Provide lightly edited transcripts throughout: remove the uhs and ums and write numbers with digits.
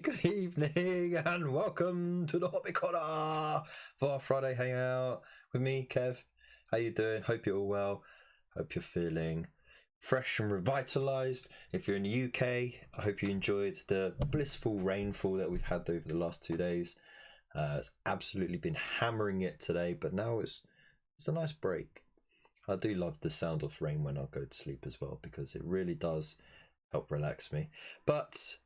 good evening, and welcome to the Hobby Corner for our Friday hangout with me, Kev. How you doing? Hope you're all well. Hope you're feeling fresh and revitalized. If you're in the UK, I hope you enjoyed the blissful rainfall that we've had over the last 2 days. It's absolutely been hammering it today, but now it's a nice break. I do love the sound of rain when I go to sleep as well, because it really does help relax me. But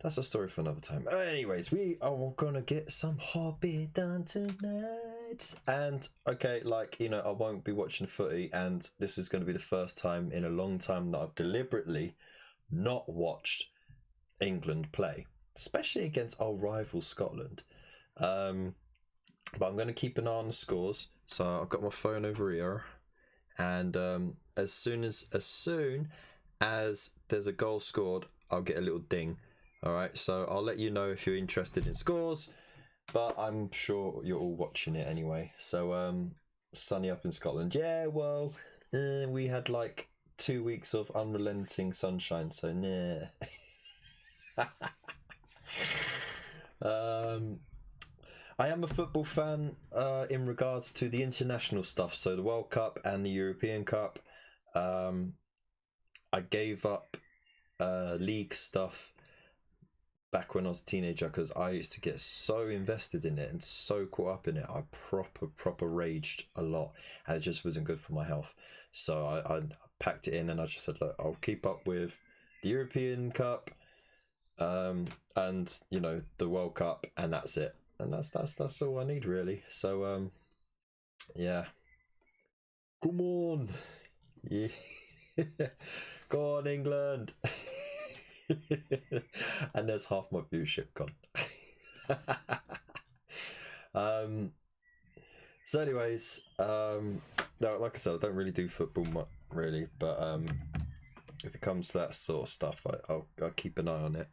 that's a story for another time. Anyways, we are gonna get some hobby done tonight. And okay, like, you know, I won't be watching footy, and this is going to be the first time in a long time that I've deliberately not watched England play, especially against our rival Scotland. But I'm going to keep an eye on the scores. So I've got my phone over here, and as soon as there's a goal scored, I'll get a little ding. All right, so I'll let you know if you're interested in scores, but I'm sure you're all watching it anyway. So sunny up in Scotland. Yeah, well, we had like 2 weeks of unrelenting sunshine, so nah. I am a football fan in regards to the international stuff, so the World Cup and the European Cup. I gave up league stuff back when I was a teenager because I used to get so invested in it and so caught up in it. I proper raged a lot, and it just wasn't good for my health. So I packed it in, and I just said, look, I'll keep up with the European Cup and, you know, the World Cup, and that's it. And that's all I need, really. So yeah, come on, yeah. Go on, England. And there's half my viewership gone. So anyways, no, like I said, I don't really do football much, really, but if it comes to that sort of stuff, I'll keep an eye on it.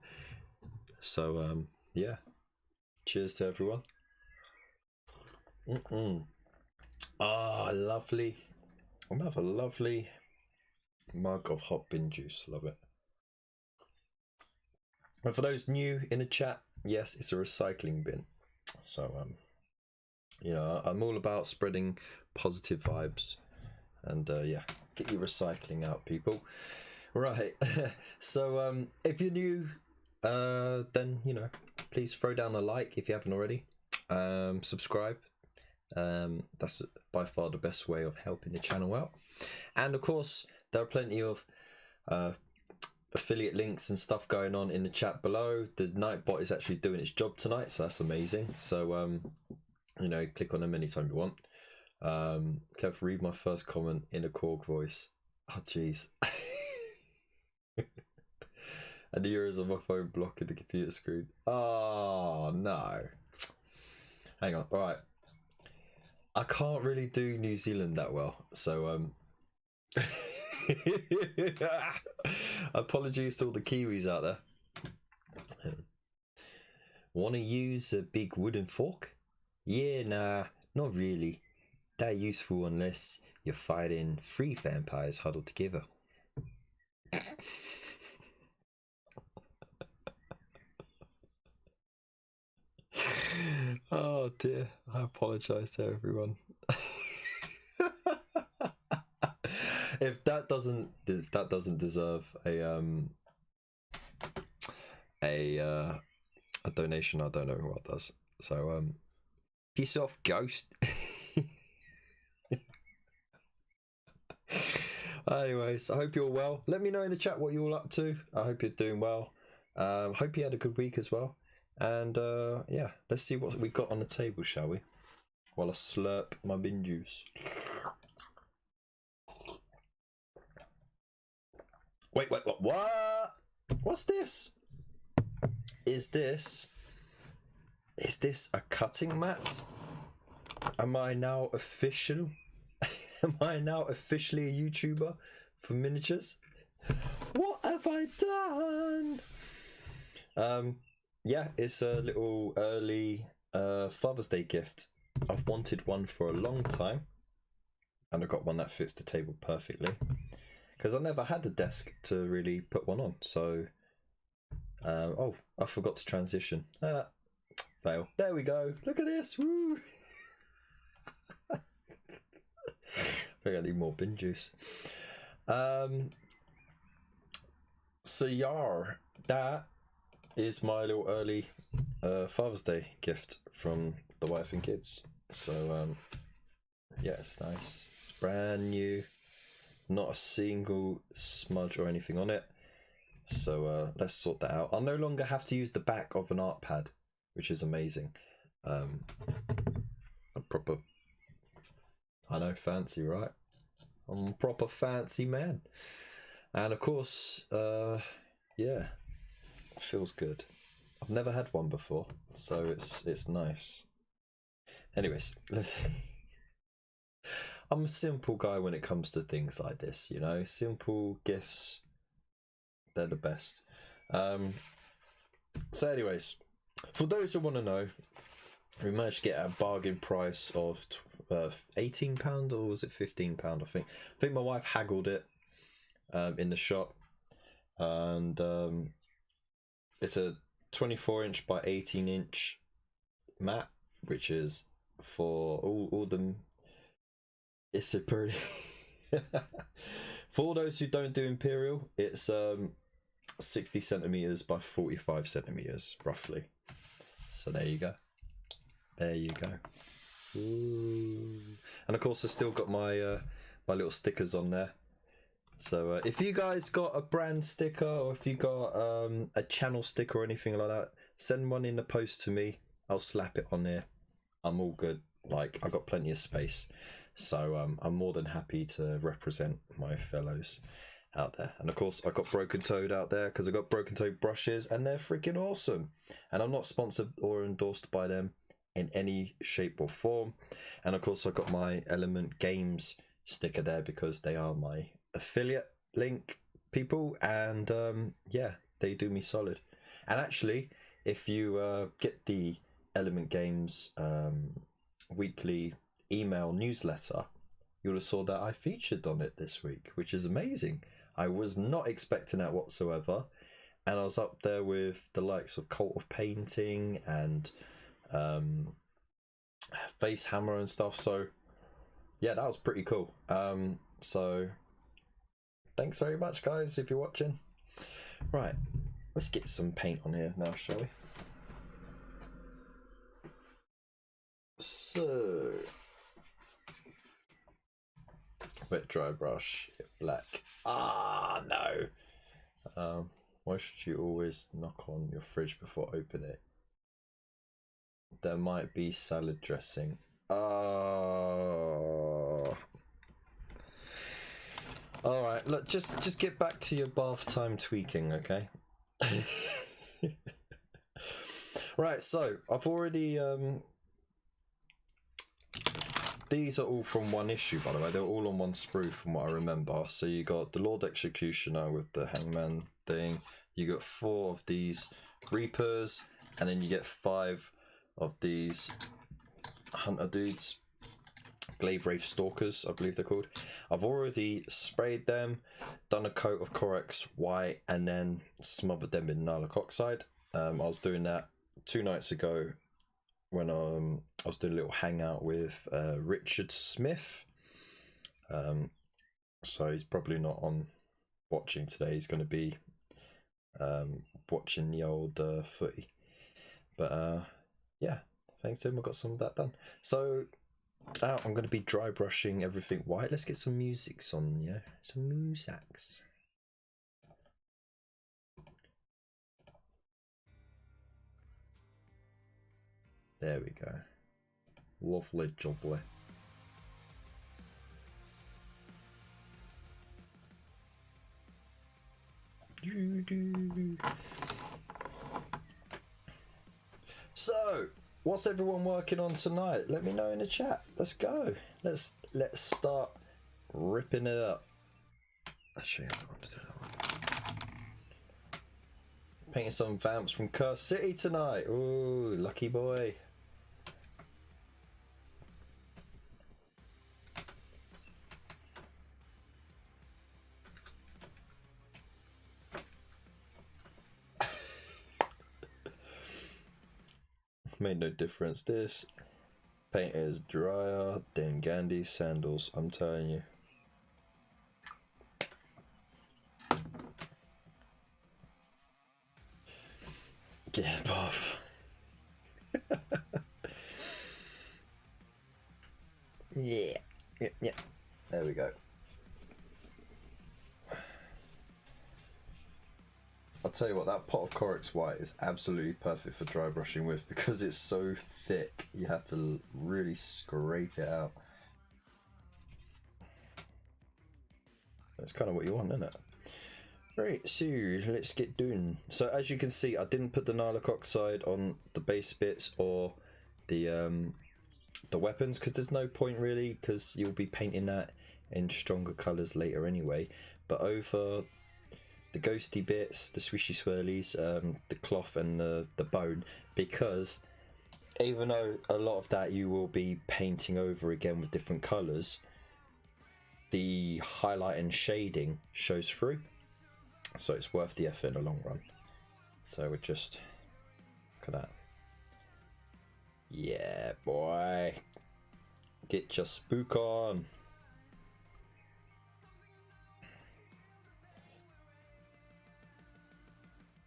So yeah, cheers to everyone. Lovely. Another lovely mug of hot bin juice. Love it. And for those new in the chat, yes, it's a recycling bin. So you know, I'm all about spreading positive vibes, and yeah, get your recycling out, people. Right. So if you're new, then, you know, please throw down a like if you haven't already. Subscribe. That's by far the best way of helping the channel out. And of course, there are plenty of affiliate links and stuff going on in the chat below. The Nightbot is actually doing its job tonight, so that's amazing. So you know, click on them anytime you want. Kev, read my first comment in a Korg voice. Oh jeez. And the errors on my phone blocking the computer screen. Oh no. Hang on. All right. I can't really do New Zealand that well, so apologies to all the Kiwis out there. Want to use a big wooden fork? Yeah, nah, not really. That useful unless you're fighting 3 vampires huddled together. Oh dear, I apologise to everyone. If that doesn't deserve a donation, I don't know what does. So piss off, ghost. Anyways, I hope you're well. Let me know in the chat what you're all up to. I hope you're doing well. Hope you had a good week as well. And yeah, let's see what we got on the table, shall we? While I slurp my bin juice. Wait, what? What's this? Is this a cutting mat? Am I now official? Am I now officially a YouTuber for miniatures? What have I done? Yeah, it's a little early Father's Day gift. I've wanted one for a long time, and I got one that fits the table perfectly, because I never had a desk to really put one on. So Oh, I forgot to transition. Fail. There we go. Look at this. Woo! I think I need more bin juice. So that is my little early Father's Day gift from the wife and kids. So yeah, it's nice. It's brand new. Not a single smudge or anything on it. So let's sort that out. I'll no longer have to use the back of an art pad, which is amazing. A proper, I know, fancy, right? I'm a proper fancy man. And of course, yeah, it feels good. I've never had one before, so it's nice. Anyways, I'm a simple guy when it comes to things like this, you know. Simple gifts, they're the best. So anyways, for those who want to know, we managed to get a bargain price of £18, or was it £15? I think my wife haggled it in the shop, and it's a 24-inch by 18-inch mat, which is for all them. It's a pretty for all those who don't do imperial, it's 60 centimeters by 45 centimeters roughly. So there you go. Ooh. And of course I still got my my little stickers on there. So if you guys got a brand sticker, or if you got a channel sticker or anything like that, send one in the post to me. I'll slap it on there. I'm all good. Like, I got plenty of space, so I'm more than happy to represent my fellows out there. And of course I got Broken Toad out there because I got Broken Toad brushes, and they're freaking awesome. And I'm not sponsored or endorsed by them in any shape or form. And of course I got my Element Games sticker there because they are my affiliate link people, and yeah, they do me solid. And actually, if you get the Element Games weekly email newsletter, you'll have saw that I featured on it this week, which is amazing. I was not expecting that whatsoever, and I was up there with the likes of Cult of Painting and Fauxhammer and stuff. So yeah, that was pretty cool. So thanks very much, guys, if you're watching. Right, let's get some paint on here now, shall we? So, wet dry brush, black. Ah, no. Why should you always knock on your fridge before open it? There might be salad dressing. Oh. All right, look, just get back to your bath time tweaking, okay? Right, so I've already these are all from one issue, by the way. They're all on one sprue from what I remember. So you got the Lord Executioner with the hangman thing. You got 4 of these Reapers, and then you get 5 of these Hunter dudes. Glaive Wraith Stalkers, I believe they're called. I've already sprayed them, done a coat of Corex White, and then smothered them in Nylock Oxide. I was doing that 2 nights ago when I was doing a little hangout with Richard Smith. So he's probably not on watching today. He's going to be watching the old footy. But yeah, thanks to him, I got some of that done. So now I'm going to be dry brushing everything white. Let's get some musics on, yeah? Some musics. There we go. Lovely jubbly. So, what's everyone working on tonight? Let me know in the chat. Let's go. Let's start ripping it up. Actually, I want to do that one. Painting some vamps from Curse City tonight. Ooh, lucky boy. made no difference. This paint is drier than Gandhi's sandals, I'm telling you. Get off. Yeah. There we go. I'll tell you what, that pot of Corex White is absolutely perfect for dry brushing with, because it's so thick you have to really scrape it out. That's kind of what you want, isn't it? Right, so let's get doing. So as you can see, I didn't put the Nylock oxide on the base bits or the weapons, because there's no point really, because you'll be painting that in stronger colours later anyway. But over the ghosty bits, the swishy swirlies, the cloth and the bone, because even though a lot of that you will be painting over again with different colours, the highlight and shading shows through, so it's worth the effort in the long run. So we're just, look at that. Yeah, boy, get your spook on.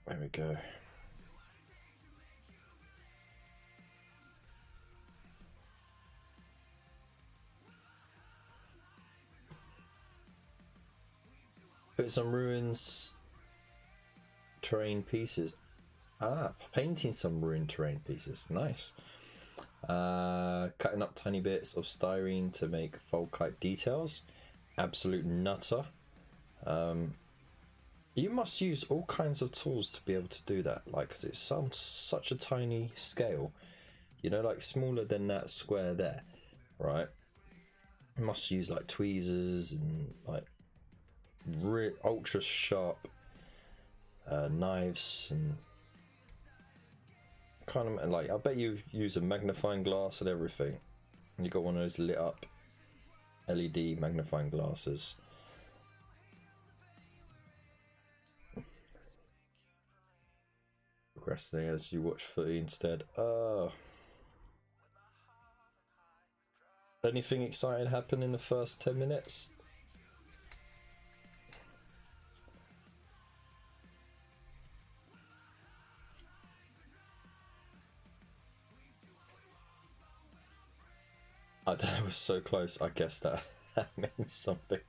There we go. Put some ruins terrain pieces. Painting some ruined terrain pieces. Nice. Cutting up tiny bits of styrene to make Volkite details. Absolute nutter. You must use all kinds of tools to be able to do that, like, because it sounds such a tiny scale, you know, like smaller than that square there, right? You must use like tweezers and like ultra sharp knives, and kind of like, I bet you use a magnifying glass and everything, and you got one of those lit up LED magnifying glasses. Progressing as you watch footy instead. Anything exciting happen in the first 10 minutes? That was so close. I guess that means something.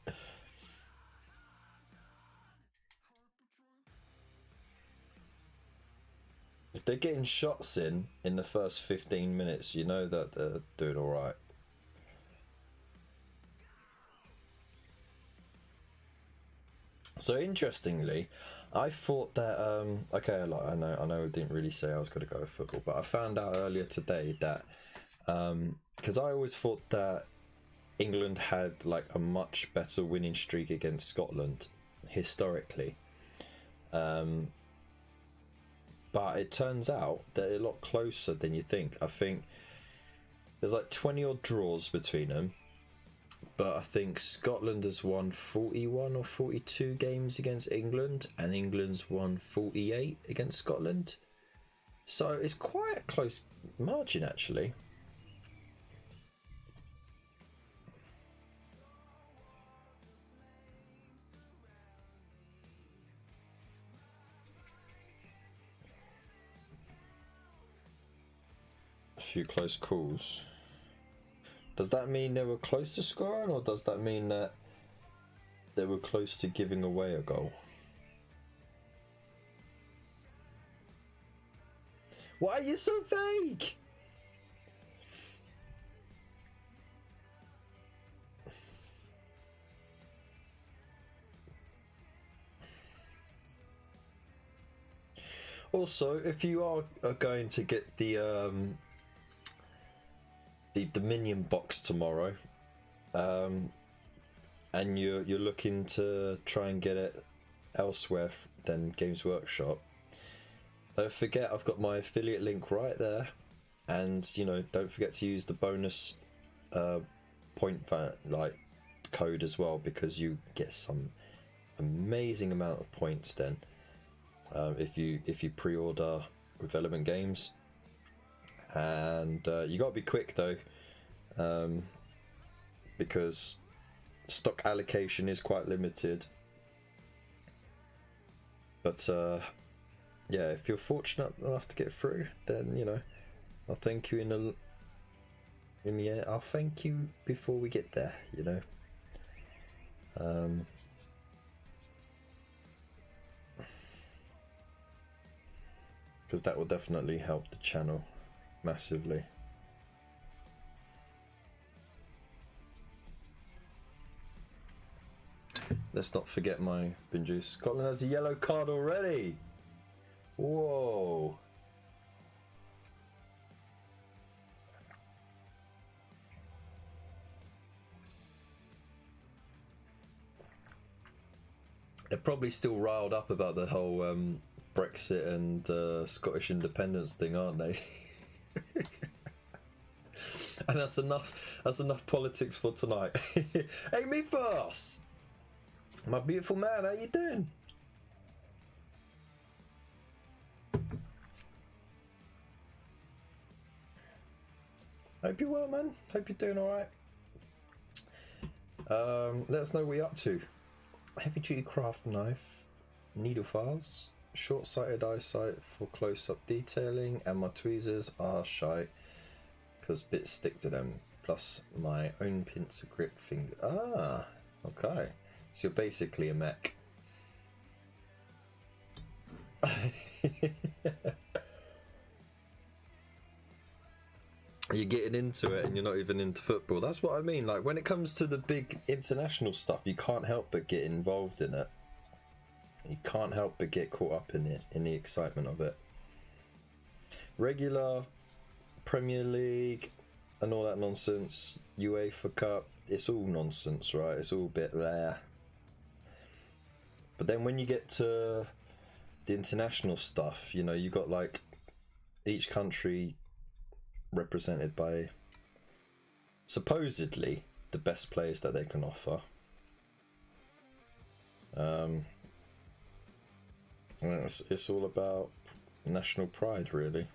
If they're getting shots in the first 15 minutes, you know that they're doing all right. So interestingly, I thought that okay, like, I know I didn't really say I was going to go with football, but I found out earlier today that because I always thought that England had like a much better winning streak against Scotland historically. But it turns out they're a lot closer than you think. I think there's like 20 odd draws between them, but I think Scotland has won 41 or 42 games against England, and England's won 48 against Scotland. So it's quite a close margin actually. Few close calls. Does that mean they were close to scoring, or does that mean that they were close to giving away a goal? Why are you so vague? Also, if you are going to get the Dominion box tomorrow, and you're looking to try and get it elsewhere than Games Workshop, don't forget I've got my affiliate link right there, and you know, don't forget to use the bonus point like code as well, because you get some amazing amount of points then if you pre-order with Element Games. and you got to be quick though, because stock allocation is quite limited. But yeah, if you're fortunate enough to get through, then you know, I'll thank you in the end. I'll thank you before we get there, you know. Because that will definitely help the channel massively. Let's not forget my bin juice. Scotland has a yellow card already. Whoa. They're probably still riled up about the whole Brexit and Scottish independence thing, aren't they? And that's enough. That's enough politics for tonight. Hey, me first. My beautiful man, how you doing? Hope you're well, man. Hope you're doing all right. Let us know what you're up to. Heavy duty craft knife, needle files, short-sighted eyesight for close-up detailing, and my tweezers are shy because bits stick to them. Plus my own pincer grip finger. Ah, okay. So you're basically a mech. You're getting into it and you're not even into football. That's what I mean. Like when it comes to the big international stuff, you can't help but get involved in it. You can't help but get caught up in it, in the excitement of it. Regular Premier League and all that nonsense, UEFA Cup, it's all nonsense, right? It's all a bit there. But then when you get to the international stuff, you know, you got like each country represented by supposedly the best players that they can offer. It's all about national pride, really.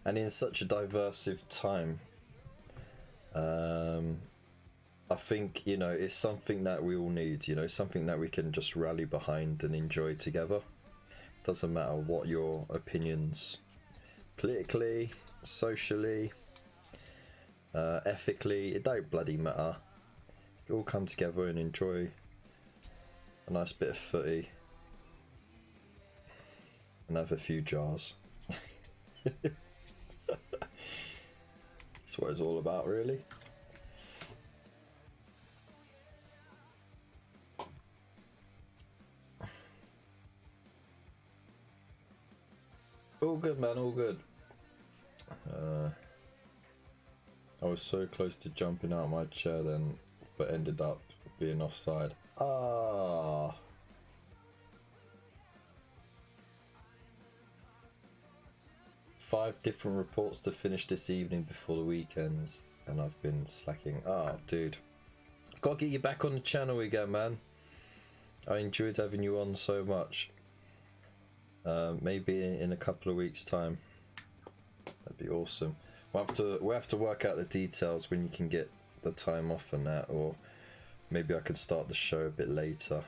And in such a diverse time, I think, you know, it's something that we all need, you know, something that we can just rally behind and enjoy together. Doesn't matter what your opinions, politically, socially, ethically, it don't bloody matter. You all come together and enjoy a nice bit of footy and have a few jars. That's what it's all about, really. All good, man, all good. I was so close to jumping out of my chair then, but ended up being offside. Ah. 5 different reports to finish this evening before the weekends, and I've been slacking. Ah, dude. Gotta get you back on the channel again, man. I enjoyed having you on so much. Maybe in a couple of weeks' time. That'd be awesome. We'll have to work out the details when you can get the time off and that, or maybe I could start the show a bit later.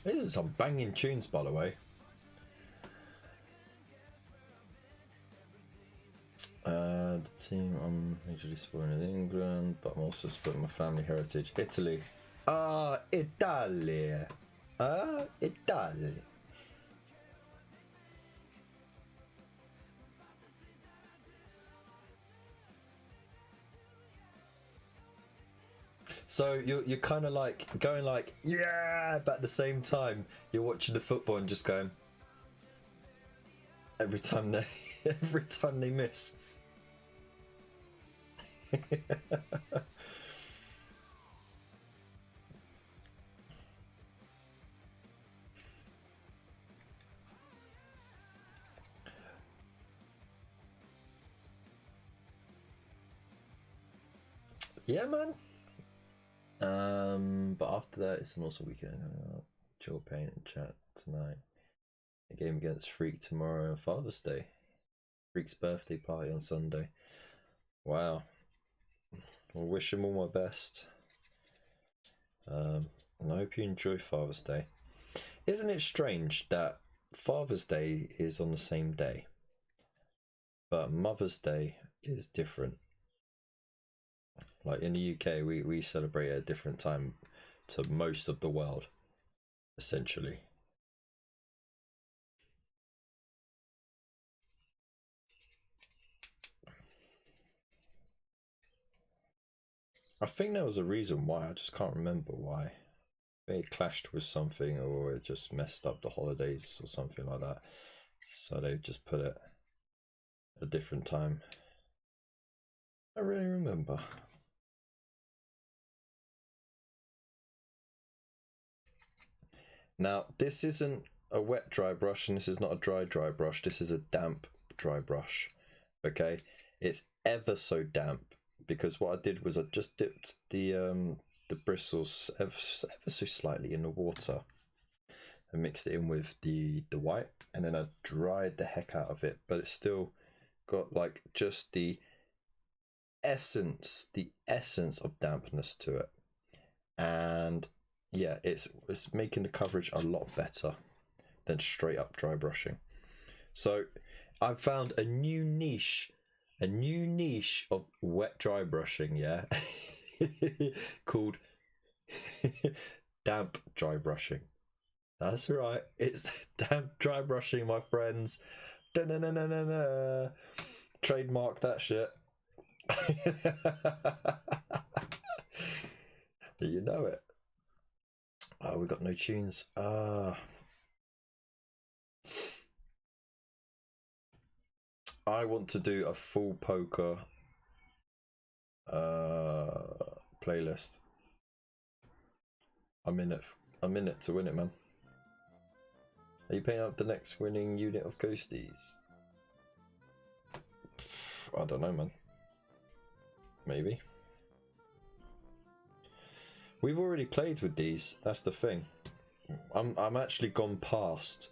These are some banging tunes, by the way. The team I'm usually supporting in England, but I'm also supporting my family heritage. Italy. Italy. Italy. So you're kind of like going like yeah, but at the same time you're watching the football and just going every time they miss. Yeah, man. But after that, it's an awesome weekend. Chill, paint, and chat tonight. A game against Freak tomorrow and Father's Day. Freak's birthday party on Sunday. Wow. I'll wish him all my best. And I hope you enjoy Father's Day. Isn't it strange that Father's Day is on the same day, but Mother's Day is different? Like in the UK, we celebrate at a different time to most of the world, essentially. I think there was a reason why, I just can't remember why. It clashed with something, or it just messed up the holidays or something like that. So they just put it at a different time. I really remember. Now, this isn't a wet dry brush, and this is not a dry brush. This is a damp dry brush. Okay, it's ever so damp because what I did was I just dipped the bristles ever so slightly in the water and mixed it in with the white, and then I dried the heck out of it, but it's still got like just the essence of dampness to it. And yeah, it's making the coverage a lot better than straight up dry brushing. So I've found a new niche of wet dry brushing, yeah, called damp dry brushing. That's right, it's damp dry brushing, my friends. Da-na-na-na-na-na. Trademark that shit. You know it. Oh, we got no tunes. I want to do a full poker playlist. I'm in it to win it, man. Are you paying up the next winning unit of ghosties? I don't know, man. Maybe. We've already played with these. That's the thing. I'm actually gone past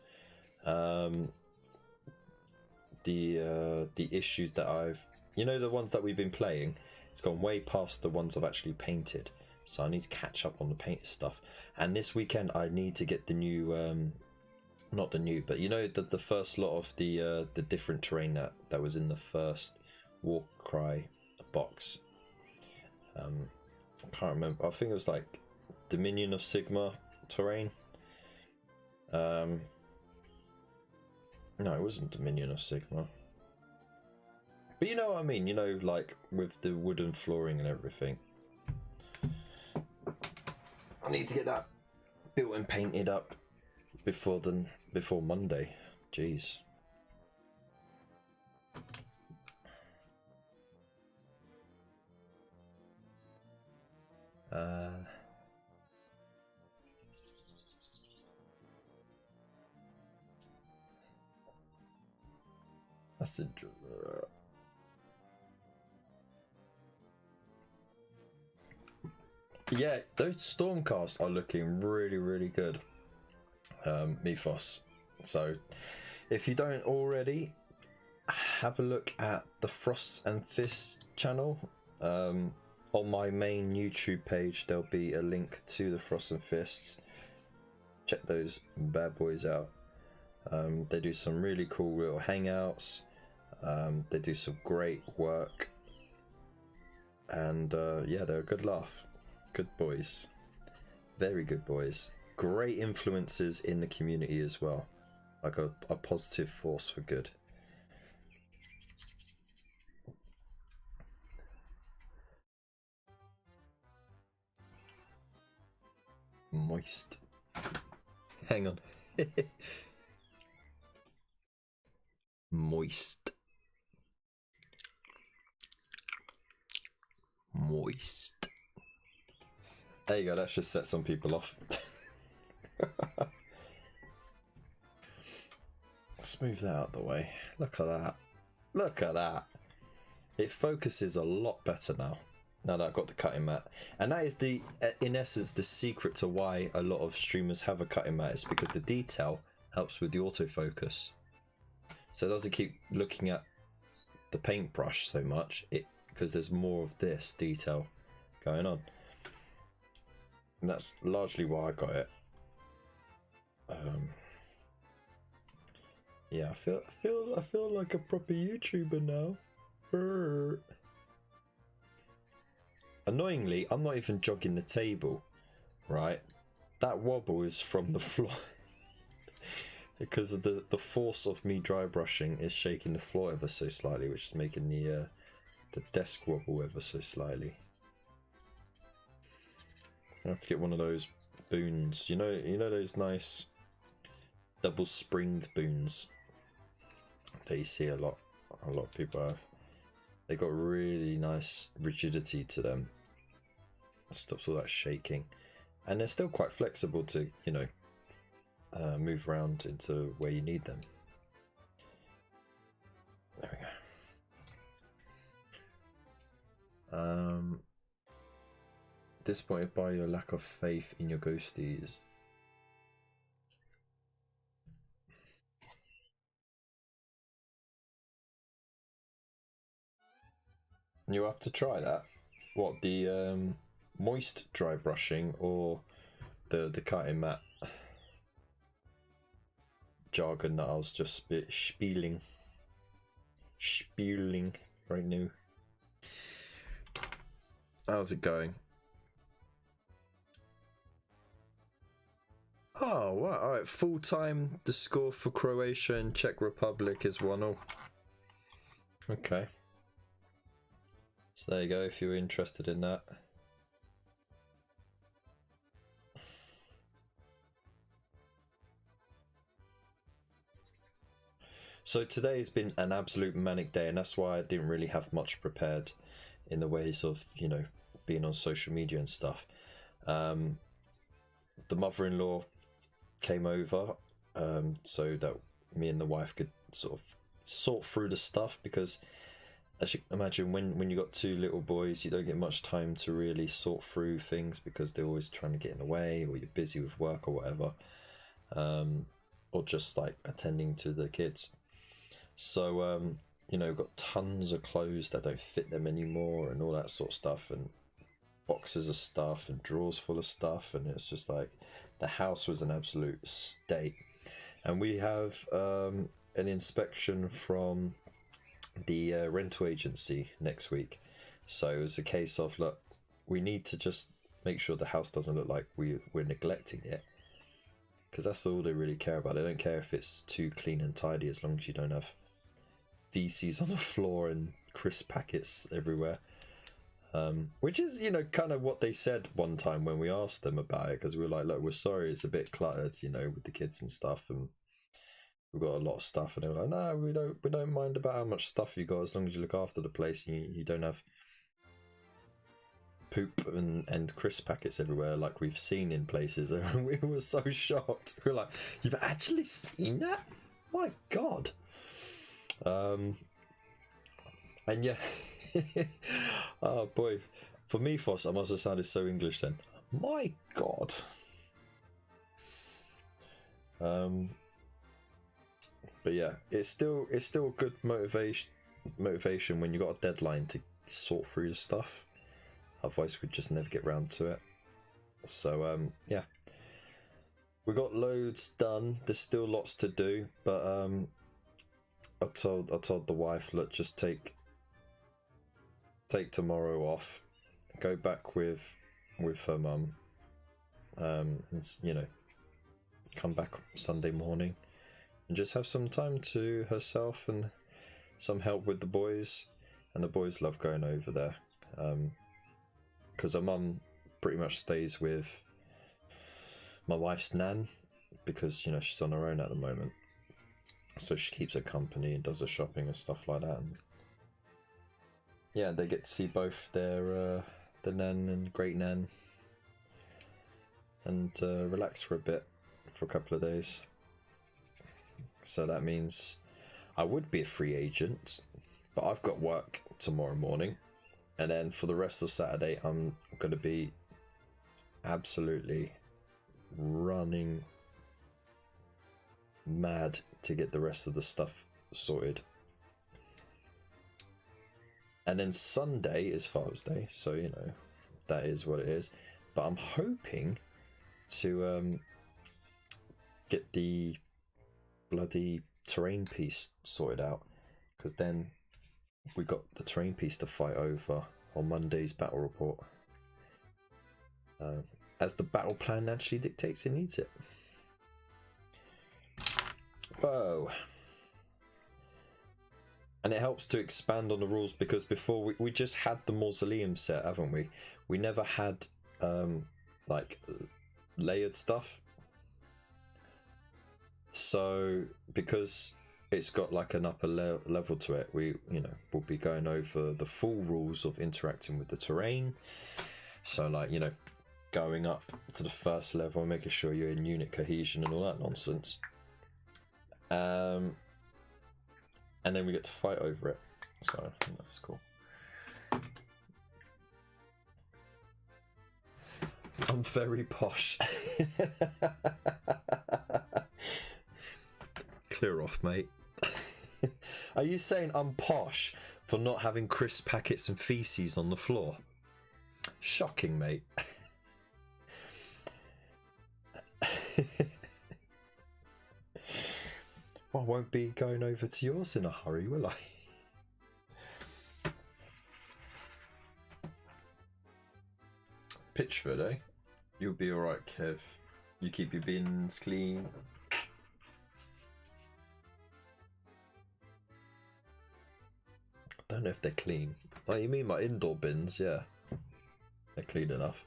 the issues that I've, you know, the ones that we've been playing. It's gone way past the ones I've actually painted. So I need to catch up on the painted stuff. And this weekend I need to get the new, not the new, but you know, the first lot of the different terrain that was in the first Warcry box. I can't remember. I think it was like Dominion of Sigma terrain. No, it wasn't Dominion of Sigma. But you know what I mean, you know, like with the wooden flooring and everything. I need to get that built and painted up before Monday. Jeez. That's a yeah, those Stormcasts are looking really good, Mythos. So if you don't already, have a look at the Frosts and Fists channel. On my main YouTube page there'll be a link to the Frosts and Fists. Check those bad boys out. They do some really cool little hangouts. They do some great work, and yeah, they're a good laugh. Good boys, very good boys. Great influences in the community as well, like a positive force for good. Moist. Hang on. Moist. Moist. There you go, that should set some people off. Let's move that out of the way. Look at that. Look at that. It focuses a lot better now. Now that I've got the cutting mat. And that is the, in essence, the secret to why a lot of streamers have a cutting mat. Is because the detail helps with the autofocus. So it doesn't keep looking at the paintbrush so much, because there's more of this detail going on. And that's largely why I got it. Yeah, I feel like a proper YouTuber now. Brr. Annoyingly, I'm not even jogging the table, right? That wobble is from the floor. Because of the force of me dry brushing is shaking the floor ever so slightly, which is making the desk wobble ever so slightly. I have to get one of those boons. You know those nice double springed boons that you see a lot of people have. They got really nice rigidity to them. It stops all that shaking, and they're still quite flexible to, you know, move around into where you need them. There we go. Disappointed by your lack of faith in your ghosties. You have to try that. What, the moist dry brushing or the cutting mat jargon that I was just spieling right now. How's it going? Oh, wow. All right. Full time. The score for Croatia and Czech Republic is 1-0. Okay. So there you go. If you're interested in that. So today's been an absolute manic day, and that's why I didn't really have much prepared in the ways of, you know, being on social media and stuff. The mother-in-law came over so that me and the wife could sort of sort through the stuff, because as you imagine, when you got two little boys, you don't get much time to really sort through things because they're always trying to get in the way, or you're busy with work or whatever, or just like attending to the kids. So you know, got tons of clothes that don't fit them anymore and all that sort of stuff, and boxes of stuff and drawers full of stuff, and it's just like the house was an absolute state. And we have an inspection from the rental agency next week, so it was a case of, look, we need to just make sure the house doesn't look like we're neglecting it, because that's all they really care about. They don't care if it's too clean and tidy, as long as you don't have feces on the floor and crisp packets everywhere. Which is, you know, kind of what they said one time when we asked them about it, because we were like, look, we're sorry, it's a bit cluttered, you know, with the kids and stuff, and we've got a lot of stuff. And they were like, no, we don't mind about how much stuff you got, as long as you look after the place and you don't have poop and crisp packets everywhere like we've seen in places. And we were so shocked. We were like, you've actually seen that? My God. And yeah. Oh boy, for me, Foss, I must have sounded so English then. My God. But yeah, it's still good motivation when you got a deadline to sort through your stuff. Otherwise, we'd just never get round to it. So yeah, we got loads done. There's still lots to do, but I told the wife, look, just take tomorrow off, go back with her mum, and, you know, come back Sunday morning and just have some time to herself and some help with the boys. And the boys love going over there, because her mum pretty much stays with my wife's nan, because you know she's on her own at the moment, so she keeps her company and does her shopping and stuff like that. And yeah, they get to see both their the nan and great nan, and relax for a bit for a couple of days. So that means I would be a free agent, but I've got work tomorrow morning, and then for the rest of Saturday I'm going to be absolutely running mad to get the rest of the stuff sorted. And then Sunday is Father's Day, so you know that is what it is. But I'm hoping to get the bloody terrain piece sorted out, because then we got the terrain piece to fight over on Monday's battle report. As the battle plan naturally dictates, it needs it. Whoa. And it helps to expand on the rules, because before we just had the mausoleum set, haven't we? We never had like layered stuff. So because it's got like an upper level to it, we'll be going over the full rules of interacting with the terrain. So like, you know, going up to the first level, making sure you're in unit cohesion and all that nonsense. And then we get to fight over it. So that's cool. I'm very posh. Clear off, mate. Are you saying I'm posh for not having crisp packets and feces on the floor? Shocking, mate. Well, I won't be going over to yours in a hurry, will I? Pitchford, eh? You'll be alright, Kev. You keep your bins clean. I don't know if they're clean. Oh, you mean my indoor bins? Yeah. They're clean enough.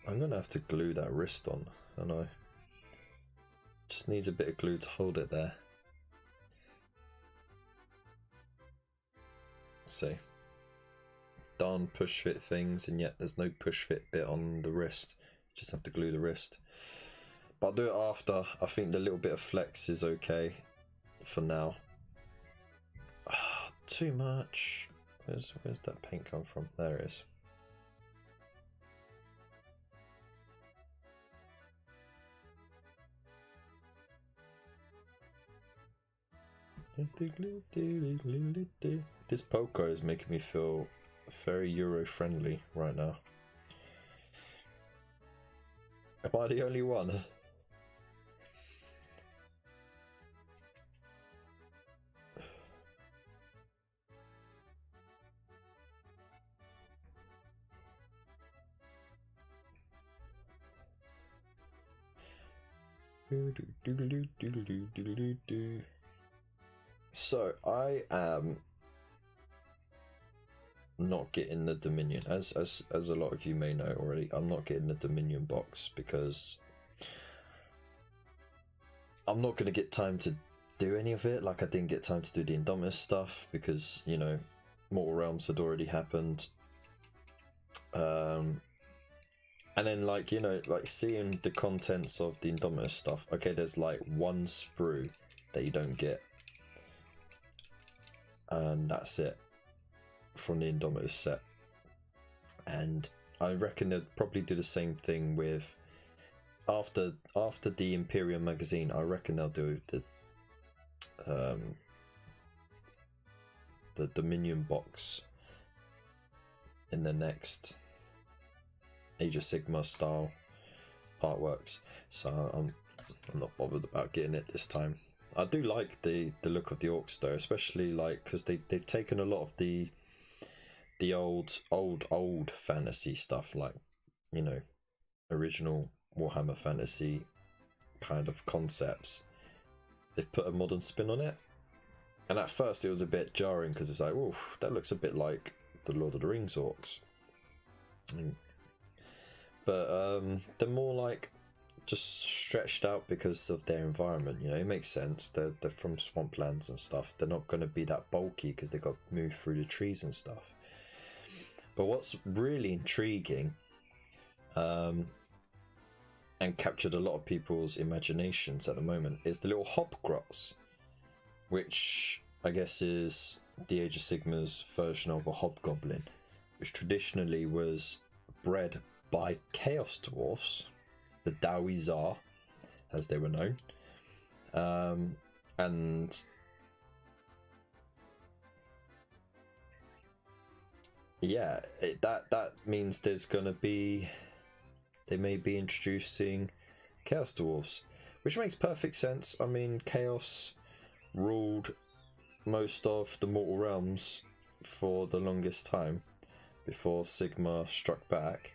I'm gonna have to glue that wrist on, I know. Just needs a bit of glue to hold it there. See. Darn push fit things, and yet there's no push fit bit on the wrist. Just have to glue the wrist. But I'll do it after. I think the little bit of flex is okay for now. Too much. Where's that paint come from? There it is. This poker is making me feel very Euro friendly right now. Am I the only one? So I am not getting the Dominion, as a lot of you may know already. I'm not getting the Dominion box because I'm not going to get time to do any of it. Like, I didn't get time to do the Indominus stuff because, you know, Mortal Realms had already happened. And then, like, you know, like seeing the contents of the Indominus stuff. Okay, there's like one sprue that you don't get, and that's it from the Indominus set. And I reckon they'd probably do the same thing with after the Imperium magazine. I reckon they'll do the Dominion box in the next Age of Sigma style artworks. So I'm not bothered about getting it this time. I do like the look of the orcs though, especially like because they've taken a lot of the old fantasy stuff, like, you know, original Warhammer Fantasy kind of concepts. They've put a modern spin on it, and at first it was a bit jarring because it's like, oh, that looks a bit like the Lord of the Rings orcs. but they're more like just stretched out because of their environment. You know, it makes sense. They're from swamplands and stuff. They're not going to be that bulky because they got moved through the trees and stuff. But what's really intriguing, and captured a lot of people's imaginations at the moment, is the little hobgrots, which I guess is the Age of Sigmar's version of a hobgoblin, which traditionally was bred by chaos dwarfs, the Dawizar, as they were known, and yeah, that means there's gonna be, they may be introducing chaos dwarfs, which makes perfect sense. I mean, chaos ruled most of the mortal realms for the longest time before Sigmar struck back.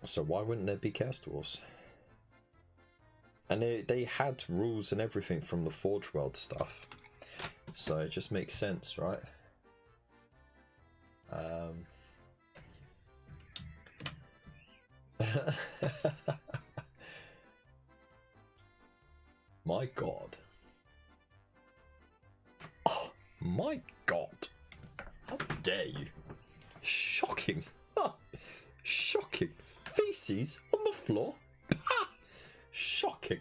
So why wouldn't there be chaos dwarfs? And they had rules and everything from the Forge World stuff, so it just makes sense, right? My god. Oh my god. How dare you? Shocking. Shocking. Feces on the floor. Shocking.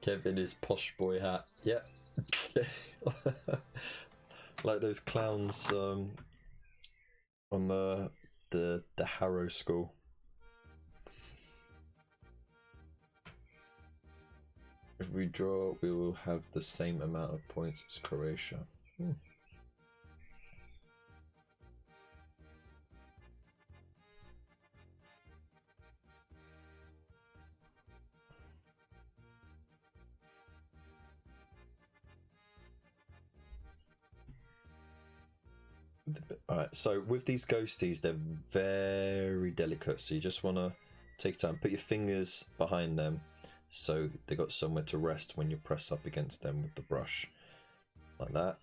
Kevin his posh boy hat. Yep. Like those clowns on the Harrow School. If we draw, we will have the same amount of points as Croatia. Alright, so with these ghosties, they're very delicate, so you just want to take time, put your fingers behind them so they got somewhere to rest when you press up against them with the brush, like that,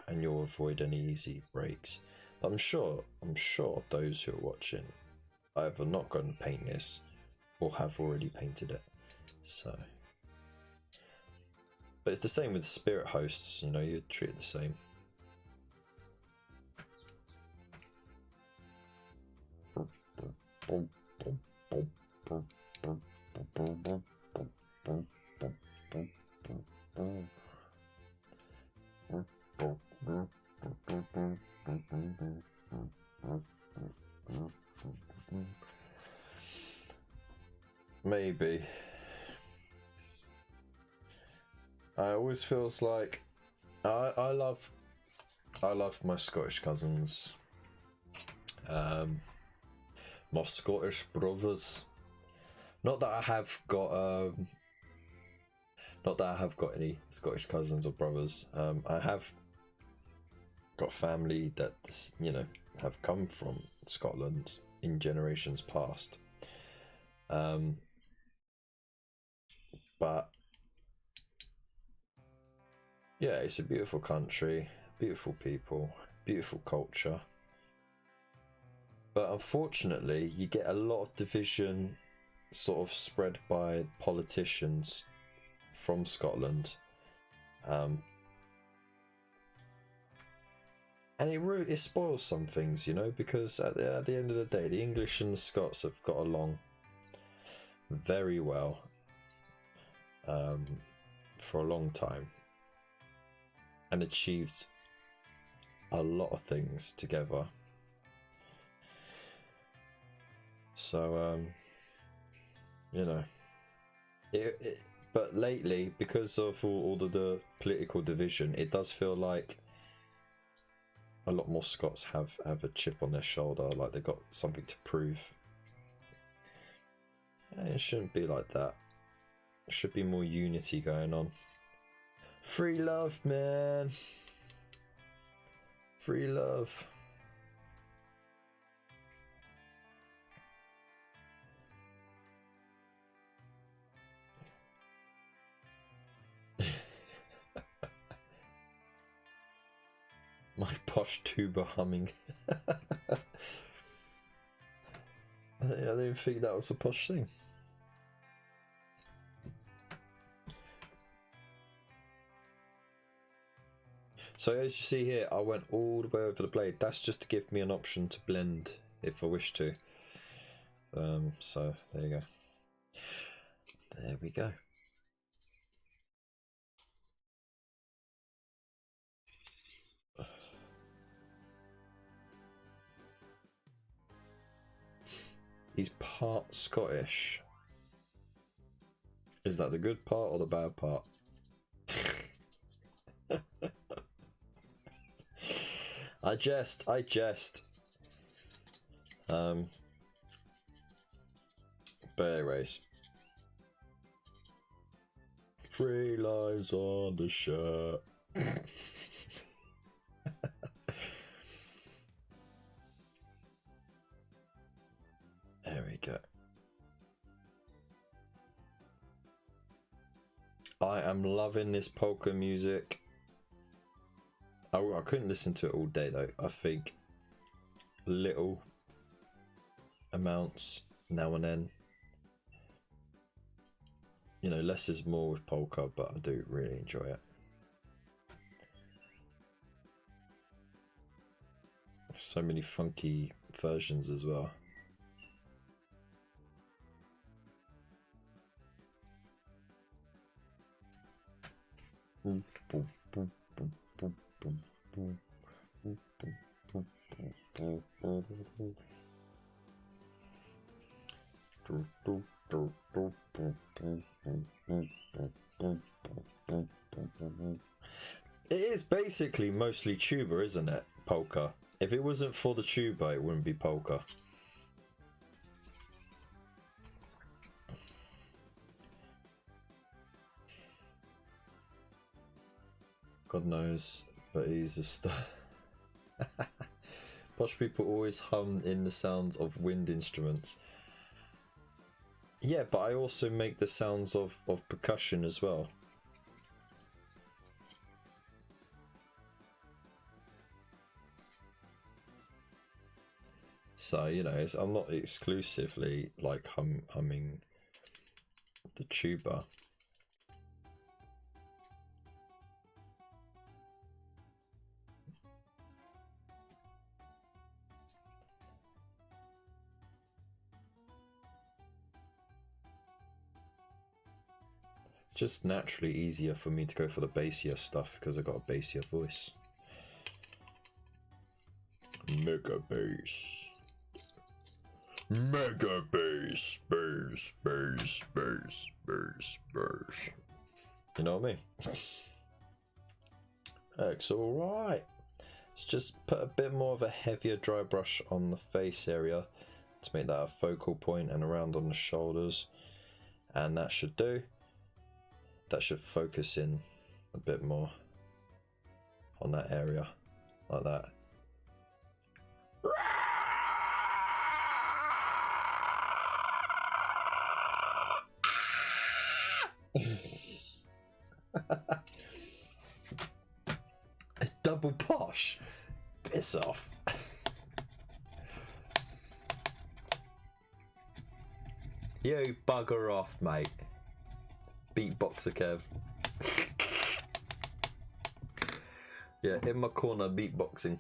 and you'll avoid any easy breaks. But I'm sure those who are watching either not going to paint this or have already painted it. So, but it's the same with spirit hosts, you know, you treat it the same. Maybe. I always feels like I love my Scottish cousins. My Scottish brothers. Not that I have got any Scottish cousins or brothers. I have got family that, you know, have come from Scotland in generations past. But yeah, it's a beautiful country, beautiful people, beautiful culture. But unfortunately, you get a lot of division sort of spread by politicians from Scotland. And it spoils some things, you know, because at the end of the day, the English and the Scots have got along very well for a long time and achieved a lot of things together. So, you know, but lately, because of all of the political division, it does feel like a lot more Scots have a chip on their shoulder, like they've got something to prove. It shouldn't be like that. There should be more unity going on. Free love, man. Free love. My posh tuba humming. I didn't think that was a posh thing. So as you see here, I went all the way over the blade. That's just to give me an option to blend if I wish to. So there you go. There we go. He's part Scottish. Is that the good part or the bad part? I jest. But anyways. 3 lines on the shirt. There we go. I am loving this polka music. I couldn't listen to it all day though. I think little amounts now and then. You know, less is more with polka, but I do really enjoy it. So many funky versions as well. It is basically mostly tuba, isn't it? Polka. If it wasn't for the tuba, it wouldn't be polka. God knows, but he's a star. Posh people always hum in the sounds of wind instruments. Yeah, but I also make the sounds of percussion as well. So, you know, I'm not exclusively like humming the tuba. Just naturally easier for me to go for the bassier stuff because I've got a bassier voice. Mega bass. Mega bass. Bass, bass, bass, bass, bass. You know what I mean? That's alright. Let's just put a bit more of a heavier dry brush on the face area to make that a focal point and around on the shoulders. And that should do. That should focus in a bit more on that area, like that. It's double posh. Piss off. You bugger off, mate. Beatboxer Kev. Yeah, in my corner beatboxing.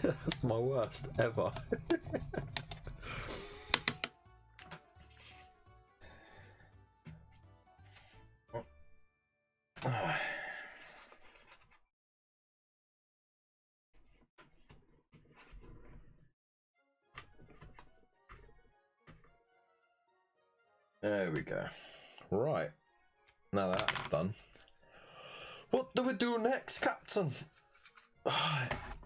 That's my worst ever. There we go. Right. Now that's done. What do we do next, Captain?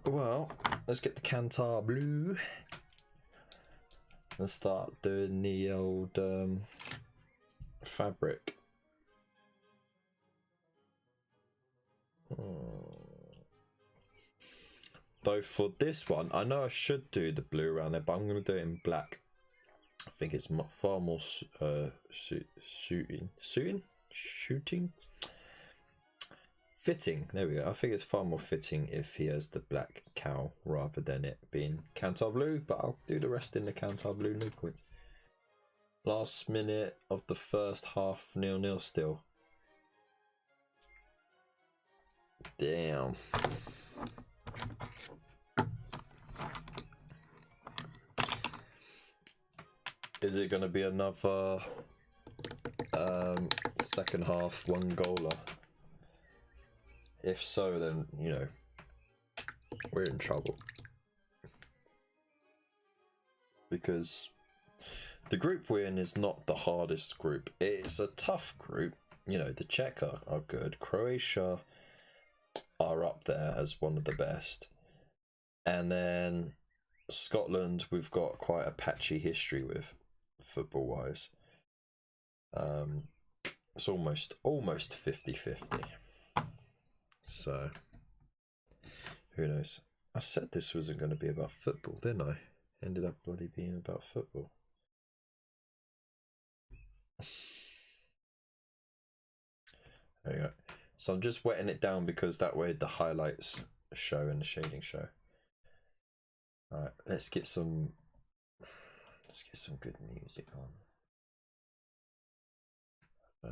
Well, let's get the Cantar blue and start doing the old fabric. Though for this one, I know I should do the blue around there, but I'm going to do it in black. I think it's far more fitting. There we go. I think it's far more fitting if he has the black cowl rather than it being Cantar blue, but I'll do the rest in the Cantar blue, no point. Last minute of the first half, 0-0 still. Damn. Is it going to be another second half one goaler? If so, then, you know, we're in trouble. Because the group we're in is not the hardest group. It's a tough group. You know, the Czech are good. Croatia are up there as one of the best. And then Scotland, we've got quite a patchy history with, football-wise. It's almost 50-50. So, who knows? I said this wasn't going to be about football, didn't I? Ended up bloody being about football. There you go. So I'm just wetting it down because that way the highlights show and the shading show. Alright, let's get some good music on.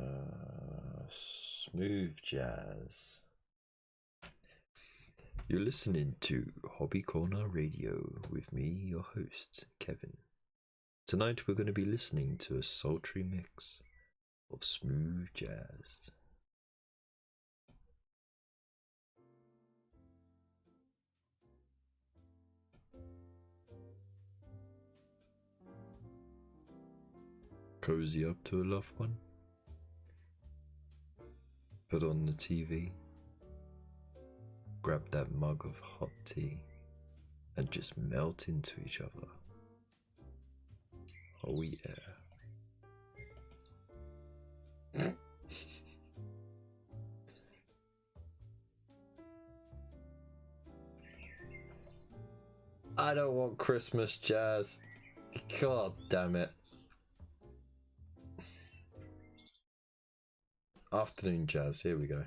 Smooth jazz. You're listening to Hobby Corner Radio with me, your host, Kevin. Tonight we're going to be listening to a sultry mix of smooth jazz. Cozy up to a loved one. Put on the TV. Grab that mug of hot tea and just melt into each other. Oh yeah. I don't want Christmas jazz. God damn it. Afternoon jazz, here we go.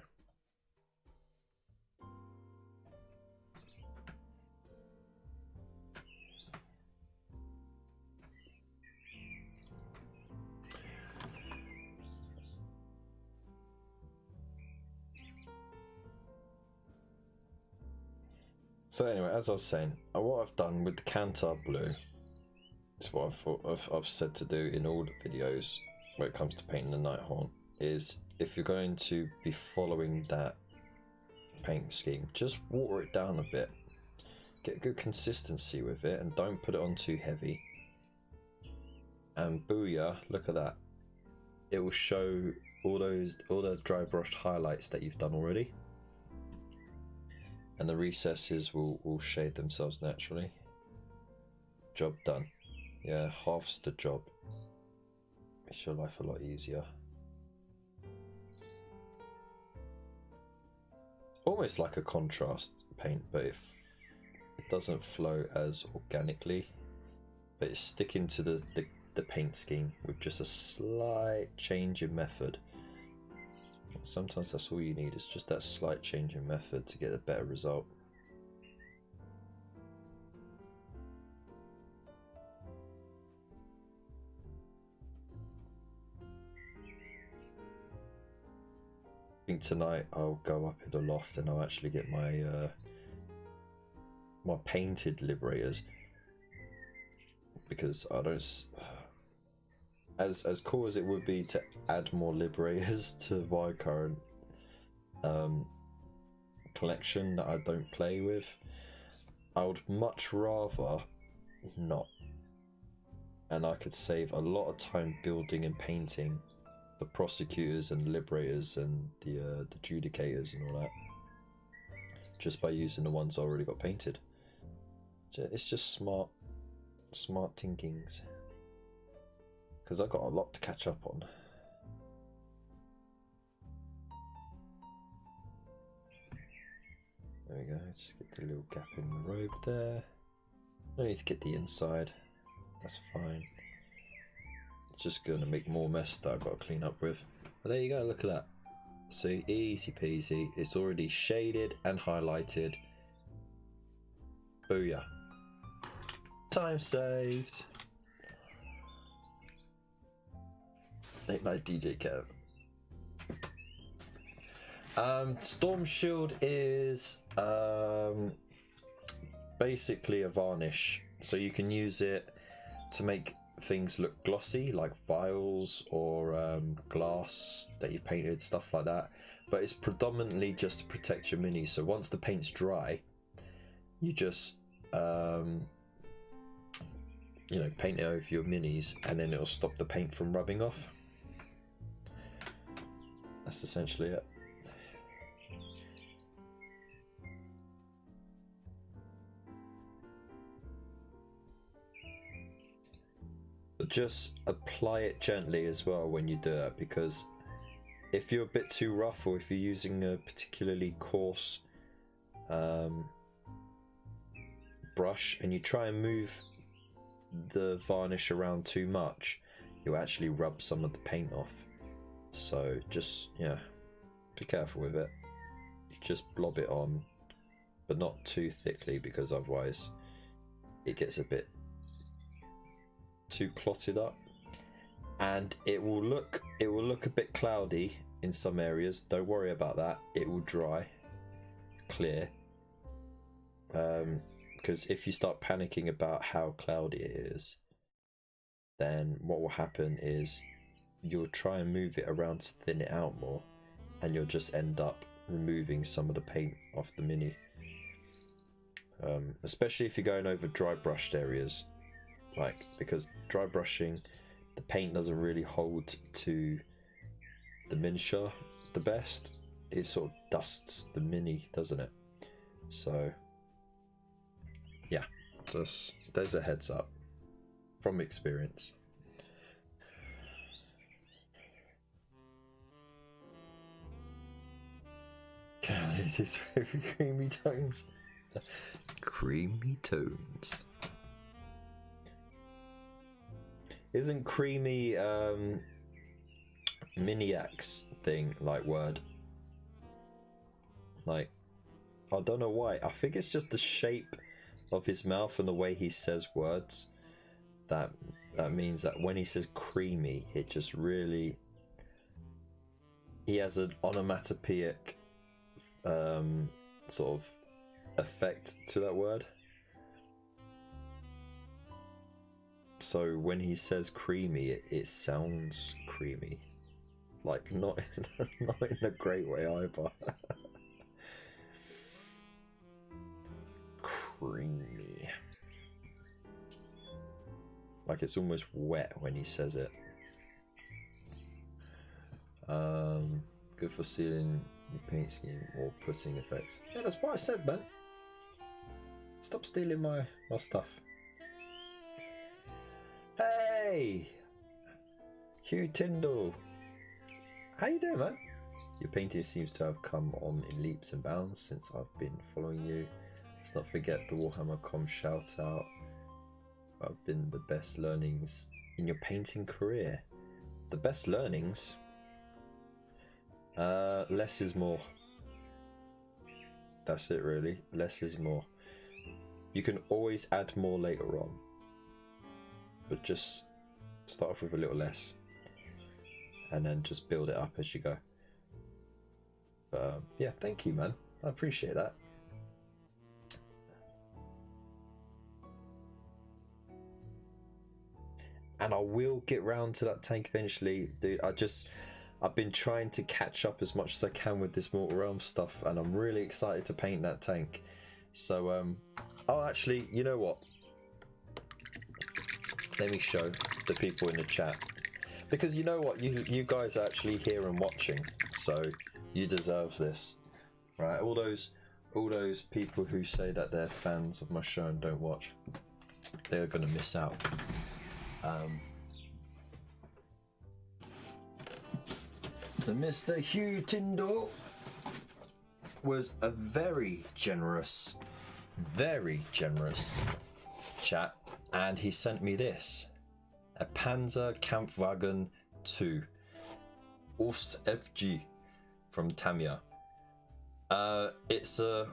So anyway, as I was saying, what I've done with the Cantar blue is what I've said to do in all the videos when it comes to painting the Nighthaunt, is if you're going to be following that paint scheme, just water it down a bit, get good consistency with it, and don't put it on too heavy. And booyah, look at that. It will show all the dry brushed highlights that you've done already. And the recesses will shade themselves naturally. Job done. Yeah, halves the job. Makes your life a lot easier. Almost like a contrast paint, but it doesn't flow as organically. But it's sticking to the paint scheme with just a slight change in method. Sometimes that's all you need, is just that slight change in method to get a better result. I think tonight I'll go up in the loft and I'll actually get my my painted liberators, because I don't. As cool as it would be to add more liberators to my current collection that I don't play with, I would much rather not. And I could save a lot of time building and painting the prosecutors and liberators and the adjudicators and all that, just by using the ones I already got painted. It's just smart thinkings. Because I've got a lot to catch up on. There we go, just get the little gap in the robe there. No need to get the inside, that's fine. It's just going to make more mess that I've got to clean up with. But there you go, look at that. See, easy peasy. It's already shaded and highlighted. Booyah. Time saved. Late night DJ Kev. Storm Shield is basically a varnish, so you can use it to make things look glossy, like vials or glass that you've painted, stuff like that. But it's predominantly just to protect your minis. So once the paint's dry, you just you know, paint it over your minis, and then it'll stop the paint from rubbing off. That's essentially it. But just apply it gently as well when you do it, because if you're a bit too rough, or if you're using a particularly coarse brush and you try and move the varnish around too much, you actually rub some of the paint off. So just, yeah, be careful with it. You just blob it on, but not too thickly, because otherwise it gets a bit too clotted up, and it will look a bit cloudy in some areas. Don't worry about that, it will dry clear, because if you start panicking about how cloudy it is, then what will happen is you'll try and move it around to thin it out more, and you'll just end up removing some of the paint off the mini, especially if you're going over dry brushed areas, like, because dry brushing, the paint doesn't really hold to the miniature the best. It sort of dusts the mini, doesn't it? So yeah, just there's a heads up from experience. These creamy tones. Creamy tones. Isn't creamy Miniacs thing like word? Like, I don't know why. I think it's just the shape of his mouth and the way he says words. That means that when he says creamy, it just really, he has an onomatopoeic sort of effect to that word. So when he says creamy, it sounds creamy, like not in a great way either. Creamy, like it's almost wet when he says it. Good for sealing your paint scheme or putting effects. Yeah, that's what I said, man. Stop stealing my stuff. Hey, Hugh Tyndall, how you doing, man? Your painting seems to have come on in leaps and bounds since I've been following you. Let's not forget the Warhammer Com shout out. What have been the best learnings in your painting career? The best learnings? Less is more. That's it, really. Less is more. You can always add more later on, but just start off with a little less and then just build it up as you go. But yeah, thank you, man. I appreciate that. And I will get round to that tank eventually, dude. I've been trying to catch up as much as I can with this Mortal Realms stuff, and I'm really excited to paint that tank. So oh, actually, you know what? Let me show the people in the chat, because you know what, you guys are actually here and watching, so you deserve this, right? All those people who say that they're fans of my show and don't watch, they're gonna miss out. So Mr. Hugh Tyndall, was a very generous chat, and he sent me this, a Panzer Kampfwagen 2 Urs FG from Tamiya. It's a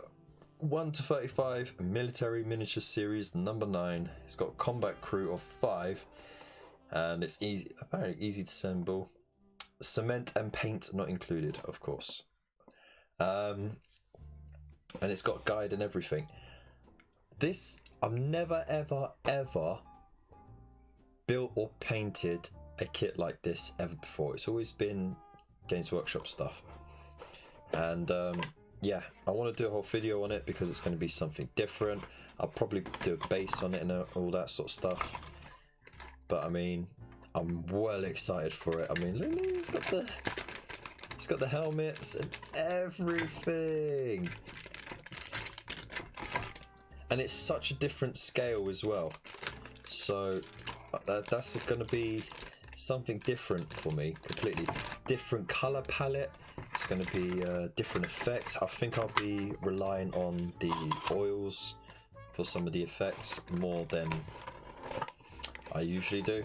1-35 military miniature series number 9. It's got a combat crew of 5, and it's easy, apparently easy to assemble. Cement and paint not included, of course. And it's got guide and everything. This, I've never ever built or painted a kit like this ever before. It's always been Games Workshop stuff, and yeah, I want to do a whole video on it because it's going to be something different. I'll probably do a base on it and all that sort of stuff, but I mean, I'm well excited for it. I mean, look, it's got the helmets and everything, and it's such a different scale as well, so that's going to be something different for me. Completely different color palette. It's going to be different effects. I think I'll be relying on the oils for some of the effects more than I usually do.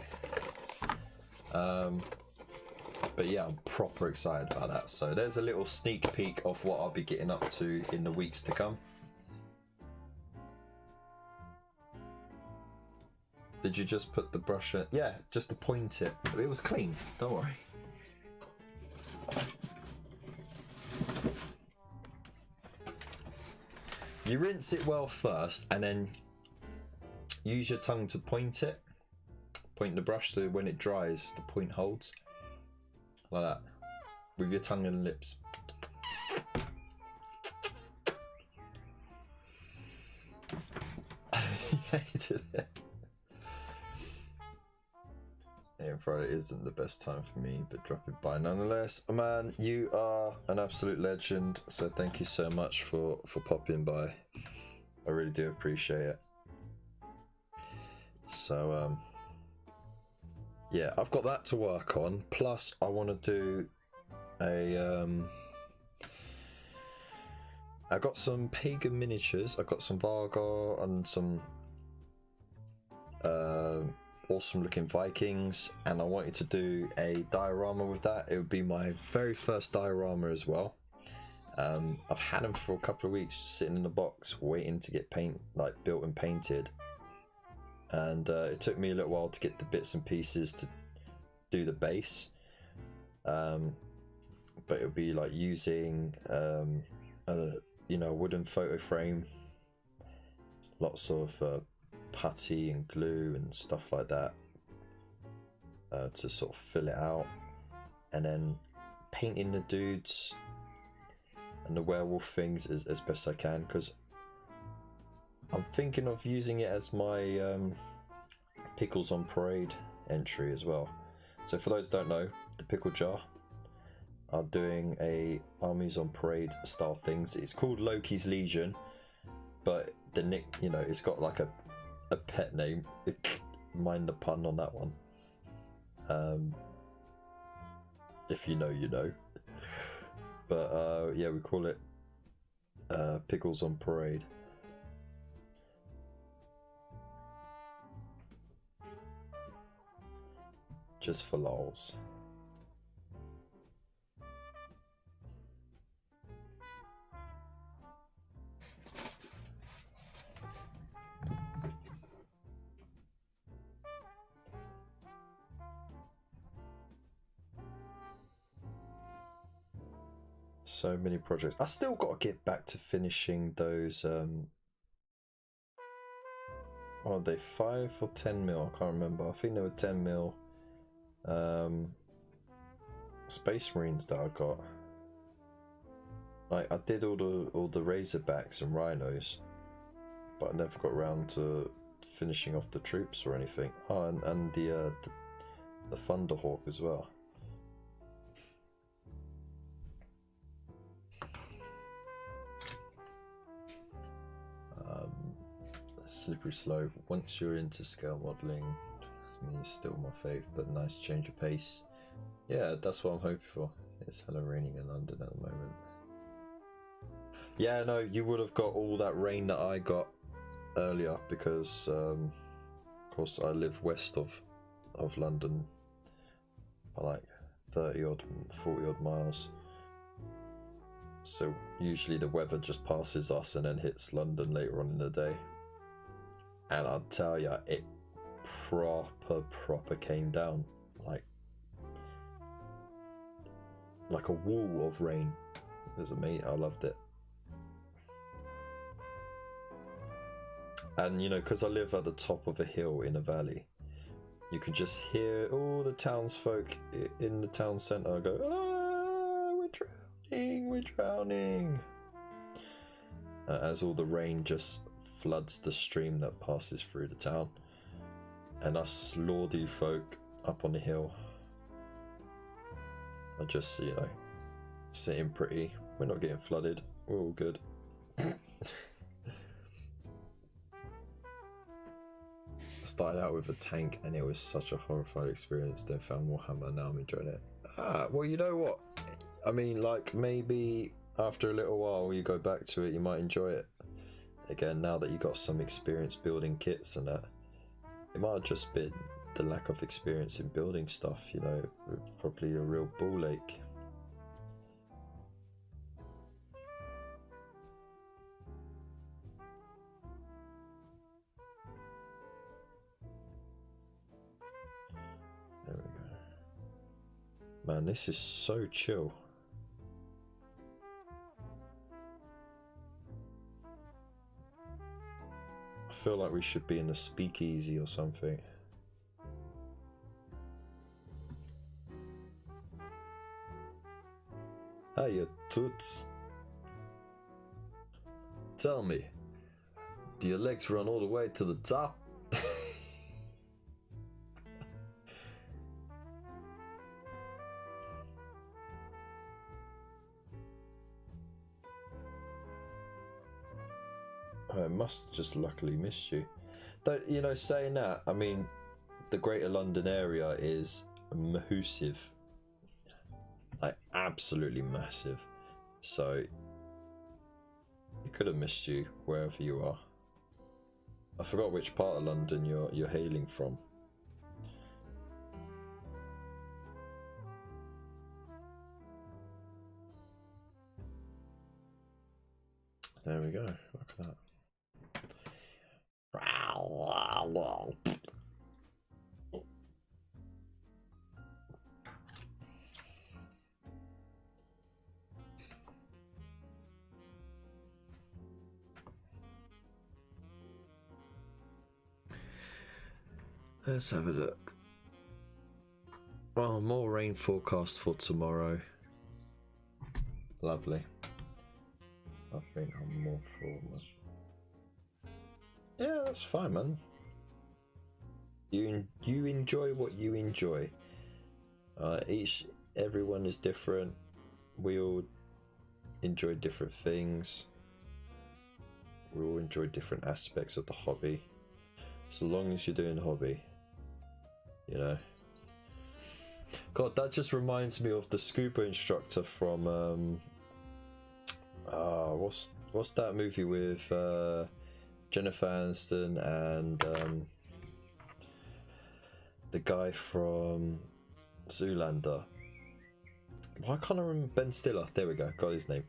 But yeah, I'm proper excited about that. So there's a little sneak peek of what I'll be getting up to in the weeks to come. Did you just put the brush in? Yeah, just to point it. It was clean, don't worry. You rinse it well first, and then use your tongue to point it. Point the brush so when it dries, the point holds. Like that. With your tongue and lips. Yeah, you did it. Yeah, Friday isn't the best time for me, but drop it by nonetheless. Man, you are an absolute legend, so thank you so much for popping by. I really do appreciate it. So yeah, I've got that to work on, plus I want to do a I got some pagan miniatures. I got some Vargar and some awesome looking Vikings, and I wanted to do a diorama with that. It would be my very first diorama as well. I've had them for a couple of weeks just sitting in the box waiting to get built and painted, and it took me a little while to get the bits and pieces to do the base, but it would be like using a wooden photo frame, lots of putty and glue and stuff like that to sort of fill it out, and then painting the dudes and the werewolf things as best I can, because I'm thinking of using it as my Pickles on Parade entry as well. So for those who don't know, the pickle jar are doing a Armies on Parade style things. It's called Loki's Legion, but it's got like a pet name. Mind the pun on that one. If you know, you know. But yeah, we call it Pickles on Parade. Just for lols. So many projects. I still got to get back to finishing those. Are they 5 or 10 mil? I can't remember. I think they were 10 mil. Space Marines that I got. Like I did all the Razorbacks and Rhinos, but I never got around to finishing off the troops or anything. Oh, and the Thunderhawk as well. Slippery slope. Once you're into scale modelling, I mean, it's still my fave, but nice change of pace. Yeah, that's what I'm hoping for. It's hella raining in London at the moment. Yeah, no, you would have got all that rain that I got earlier because, of course, I live west of London by like 30 odd, 40 odd miles. So usually the weather just passes us and then hits London later on in the day. And I'll tell ya, it proper came down like a wall of rain. Isn't me? I loved it. And you know, because I live at the top of a hill in a valley, you can just hear all the townsfolk in the town centre go, "Ah, we're drowning," as all the rain just floods the stream that passes through the town. And us lordy folk up on the hill are just, you know, sitting pretty. We're not getting flooded. We're all good. I started out with a tank and it was such a horrified experience. Then found Warhammer. Now I'm enjoying it. Well, you know what? I mean, like, maybe after a little while you go back to it, you might enjoy it again now that you got some experience building kits and that. It might have just been the lack of experience in building stuff, you know, probably a real ball ache. There we go. Man, this is so chill. I feel like we should be in a speakeasy or something. Hiya, toots. Tell me, do your legs run all the way to the top? I must just luckily missed you. Though, you know, saying that, I mean, the Greater London area is massive. Like, absolutely massive. So, it could have missed you wherever you are. I forgot which part of London you're hailing from. There we go. Look at that. Let's have a look. Well, more rain forecast for tomorrow. Lovely. I think I'm more for that. Yeah, that's fine, man. You enjoy what you enjoy. Everyone is different. We all enjoy different things. We all enjoy different aspects of the hobby. So long as you're doing a hobby, you know. God, that just reminds me of the scuba instructor from what's that movie with Jennifer Aniston and the guy from Zoolander. Why can't I remember? Ben Stiller. There we go. Got his name.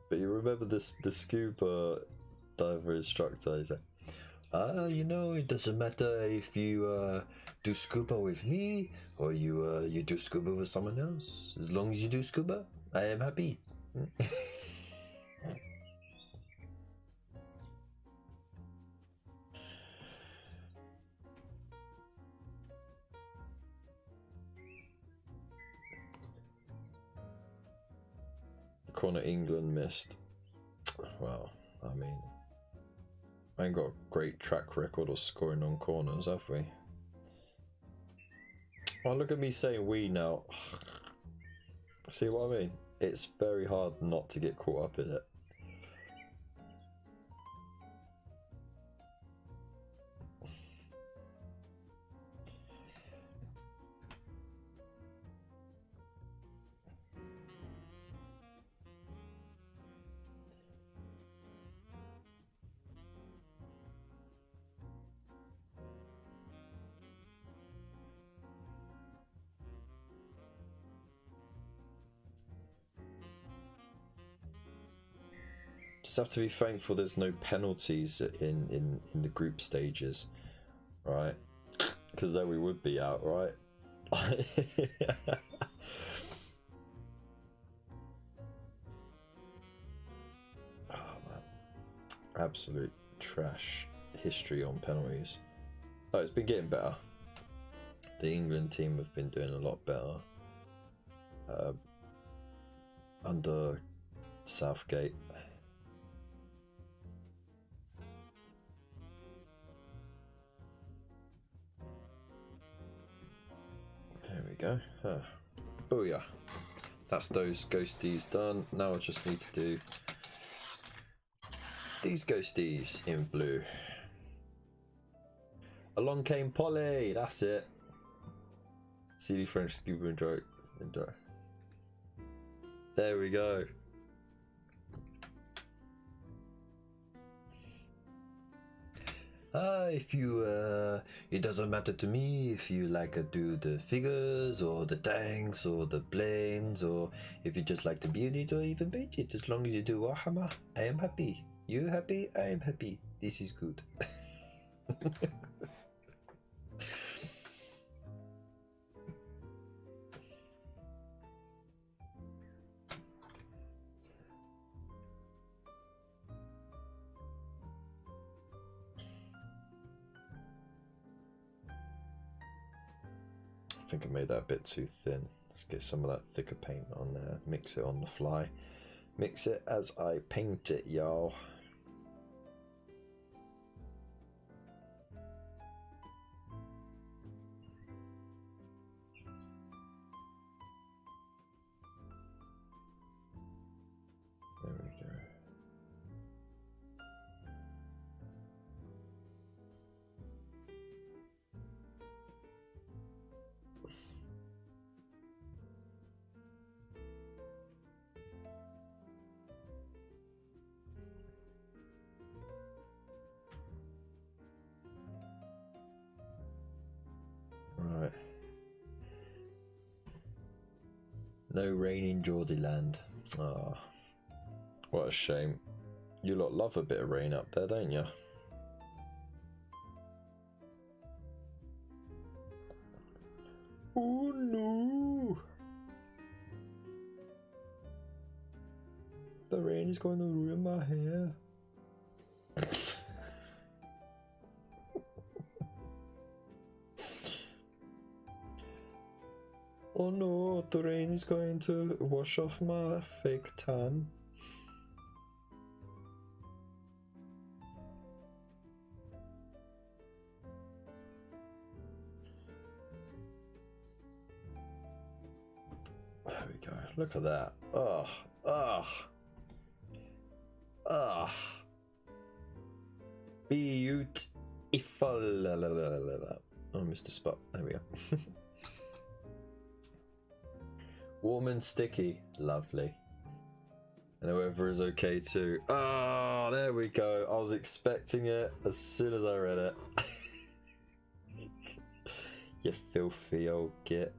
But you remember this the scuba diver instructor? He's like, you know, it doesn't matter if you do scuba with me or you do scuba with someone else. As long as you do scuba, I am happy. Corner England missed. Well, I mean, I ain't got a great track record of scoring on corners, have we? Well, look at me saying we now. See what I mean? It's very hard not to get caught up in it. Just have to be thankful there's no penalties in the group stages, right? Because then we would be out, right? Oh man, absolute trash history on penalties. Oh, it's been getting better. The England team have been doing a lot better under Southgate. There we go. Booyah. That's those ghosties done. Now I just need to do these ghosties in blue. Along came Polly. That's it. CD French, give enjoy. There we go. If you, it doesn't matter to me if you like to do the figures or the tanks or the planes, or if you just like to build it or even paint it. As long as you do Warhammer, I am happy. You happy? I am happy. This is good. I think I made that a bit too thin. Let's get some of that thicker paint on there. Mix it on the fly. Mix it as I paint it, y'all. There we go. Right. No rain in Geordieland. Ah, what a shame. You lot love a bit of rain up there, don't you? Oh no! The rain is going to ruin my hair. Oh no, the rain is going to wash off my fake tan. There we go. Look at that. Oh, oh, oh. Beautiful. Oh, Mr. Spot. There we go. Warm and sticky. Lovely. And the weather is okay too. Oh, there we go. I was expecting it as soon as I read it. You filthy old git.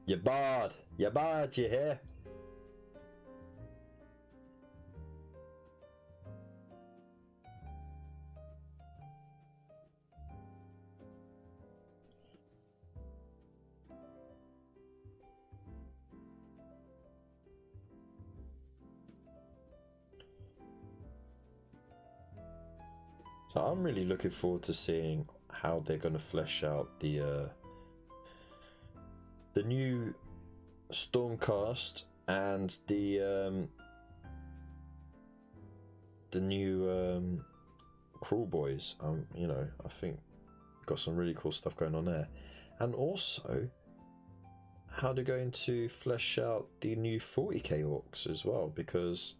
You're barred. You're barred, you hear? So I'm really looking forward to seeing how they're going to flesh out the new Stormcast and the new Crawl Boys. You know, I think got some really cool stuff going on there, and also how they're going to flesh out the new 40k orcs as well, because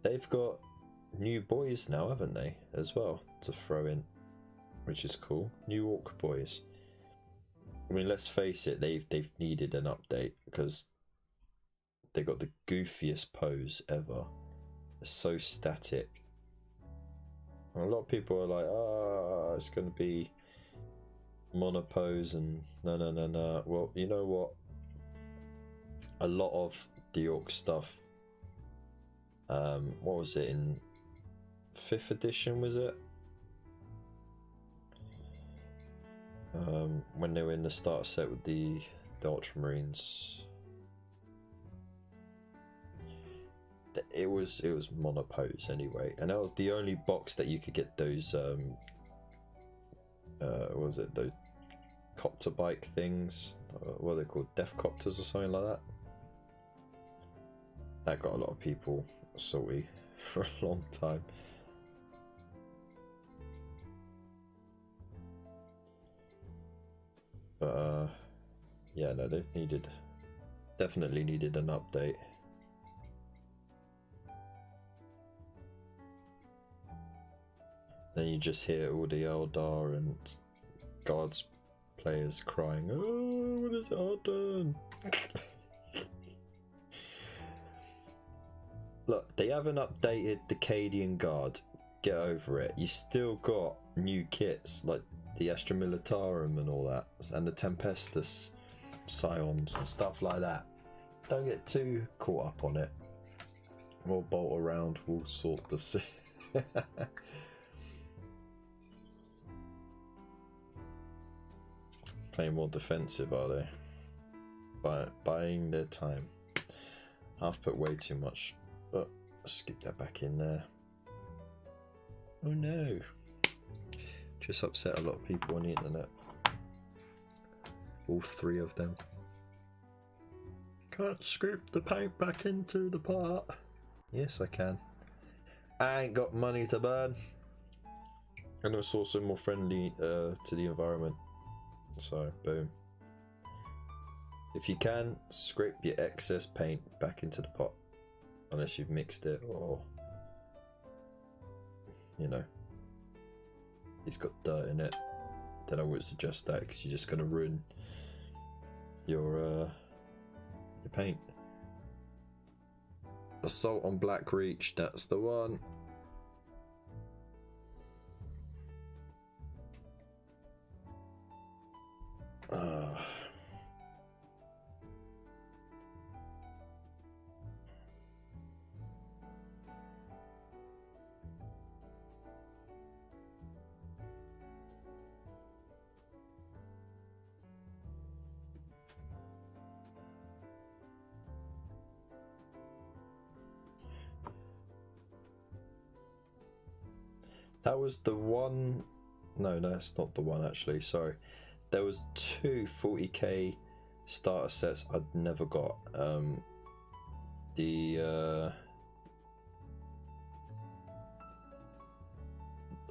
they've got new boys now, haven't they, as well, to throw in, which is cool. New orc boys. I mean, let's face it, they've needed an update because they got the goofiest pose ever. It's so static. And a lot of people are like, "Ah, it's going to be monopose," and no. Well, you know what? A lot of the orc stuff What was it, in 5th edition, was it? When they were in the starter set with the Ultramarines. It was monopose anyway, and that was the only box that you could get those what was it, those copter bike things, what are they called, death copters or something like that. That got a lot of people salty for a long time. But yeah, no, they definitely needed an update. Then you just hear all the Eldar and Guards players crying, "Oh, what has it done?" Look, they haven't updated the Cadian Guard. Get over it. You still got new kits like the Astra Militarum and all that, and the Tempestus Scions and stuff like that. Don't get too caught up on it. We'll bolt around, we'll sort the Playing more defensive, are they? Buying their time. I've put way too much, but skip that back in there. Oh no. Just upset a lot of people on the internet. All 3 of them. Can't scoop the paint back into the part. Yes, I can. I ain't got money to burn. And it's also more friendly to the environment. So, boom. If you can, scrape your excess paint back into the pot. Unless you've mixed it or, you know, it's got dirt in it. Then I would suggest that, because you're just going to ruin your paint. Assault on Black Reach, that's the one. That was the one. No, that's not the one actually. Sorry. There was 2 40k starter sets I'd never got. I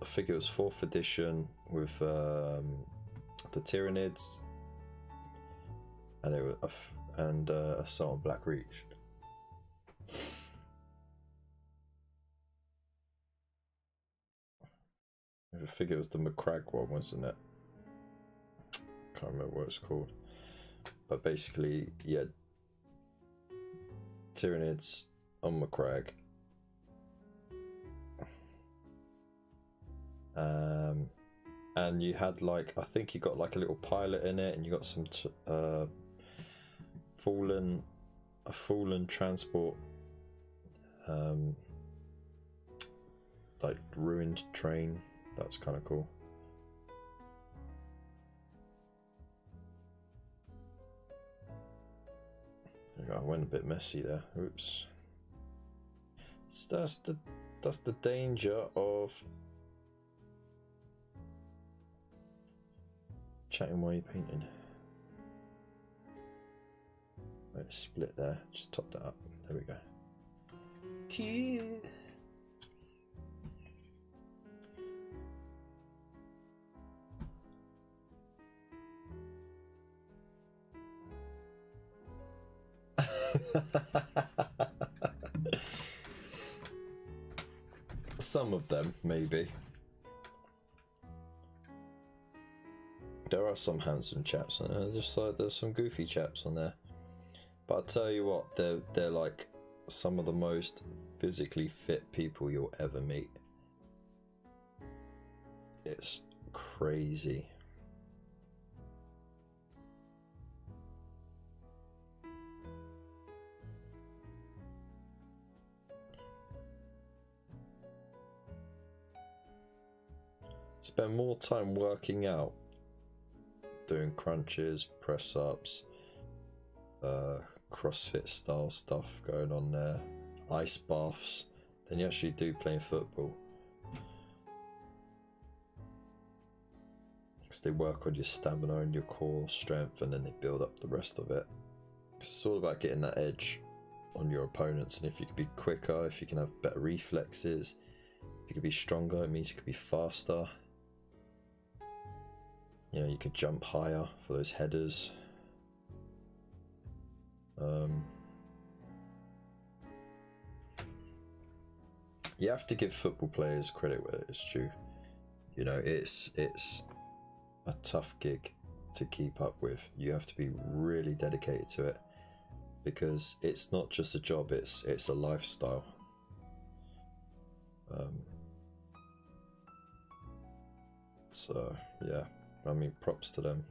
think it was 4th edition with the Tyranids, and it was Assault on Black Reach. I think it was the McCrag one, wasn't it? Can't remember what it's called. But basically, yeah, Tyranids on McCrag. And you had like, I think you got like a little pilot in it, and you got some fallen transport, like ruined train. That's kind of cool. I went a bit messy there. Oops. So that's the danger of chatting while you're painting. Right, split there. Just top that up. There we go. Cute. Some of them, maybe. There are some handsome chaps on there. Just like there's some goofy chaps on there. But I tell you what, they're like some of the most physically fit people you'll ever meet. It's crazy. spend more time working out, doing crunches, press ups, CrossFit style stuff going on there, ice baths, than you actually do playing football. Because they work on your stamina and your core strength, and then they build up the rest of it. It's all about getting that edge on your opponents, and if you can be quicker, if you can have better reflexes, if you can be stronger, it means you can be faster. You know, you could jump higher for those headers. You have to give football players credit where it's due. You know, it's a tough gig to keep up with. You have to be really dedicated to it, because it's not just a job, it's a lifestyle. So yeah, I mean, props to them.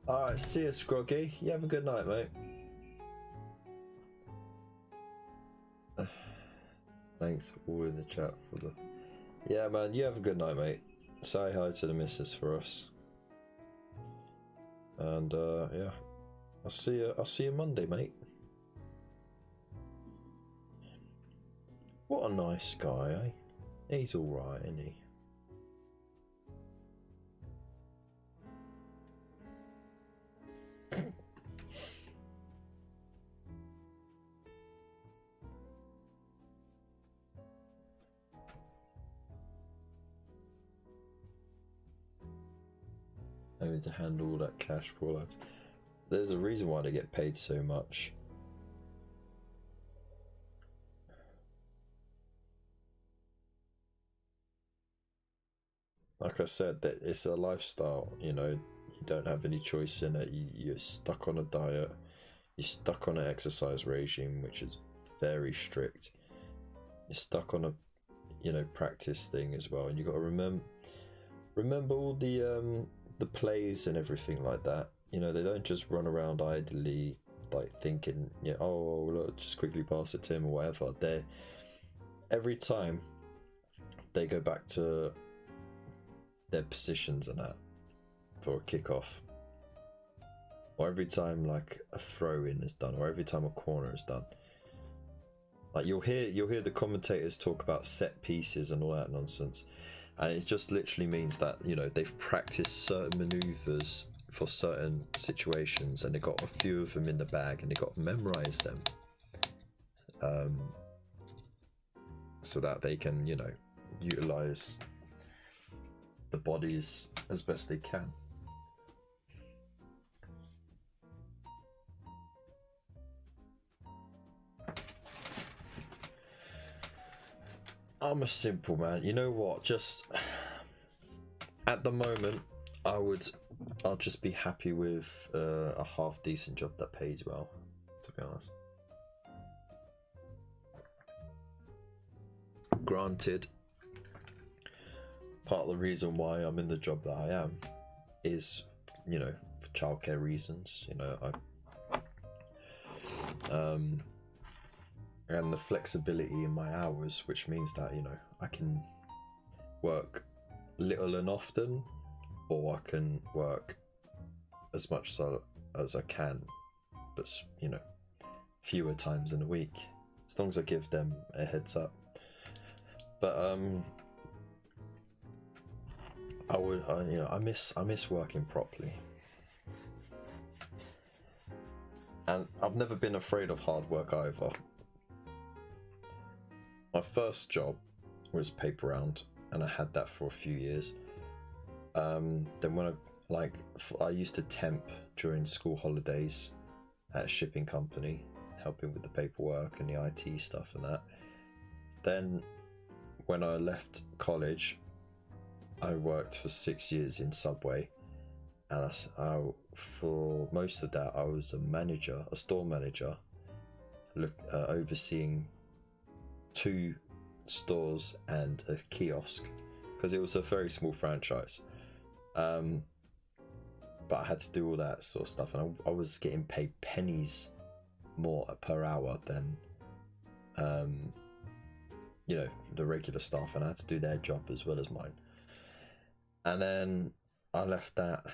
Alright, see you, Scroggy. You have a good night, mate. Thanks all in the chat for the... Yeah, man, you have a good night, mate. Say hi to the missus for us. And yeah, I'll see you Monday, mate. What a nice guy, eh? He's alright, isn't he? Having to handle all that cash for all that. There's a reason why they get paid so much. Like I said, that it's a lifestyle, you know. You don't have any choice in it. You're stuck on a diet. You're stuck on an exercise regime, which is very strict. You're stuck on a, you know, practice thing as well, and you got to remember all the plays and everything like that. You know, they don't just run around idly, like thinking, yeah, oh look, just quickly pass it to him or whatever. They every time they go back to their positions and that for a kickoff, or every time like a throw in is done, or every time a corner is done, like you'll hear the commentators talk about set pieces and all that nonsense, and it just literally means that, you know, they've practiced certain maneuvers for certain situations, and they got a few of them in the bag, and they got to memorize them, so that they can, you know, utilize the bodies as best they can. I'm a simple man. You know what? Just at the moment, I'll just be happy with a half decent job that pays well, to be honest. Granted, part of the reason why I'm in the job that I am is, you know, for childcare reasons. You know, and the flexibility in my hours, which means that, you know, I can work little and often, or I can work as much as I can, but, you know, fewer times in a week, as long as I give them a heads up. But I miss working properly, and I've never been afraid of hard work either. My first job was paper round, and I had that for a few years. Then when I used to temp during school holidays at a shipping company, helping with the paperwork and the IT stuff and that. Then when I left college, I worked for 6 years in Subway, and for most of that I was a store manager, overseeing 2 stores and a kiosk, because it was a very small franchise. But I had to do all that sort of stuff, and I was getting paid pennies more per hour than you know, the regular staff, and I had to do their job as well as mine. And then I left that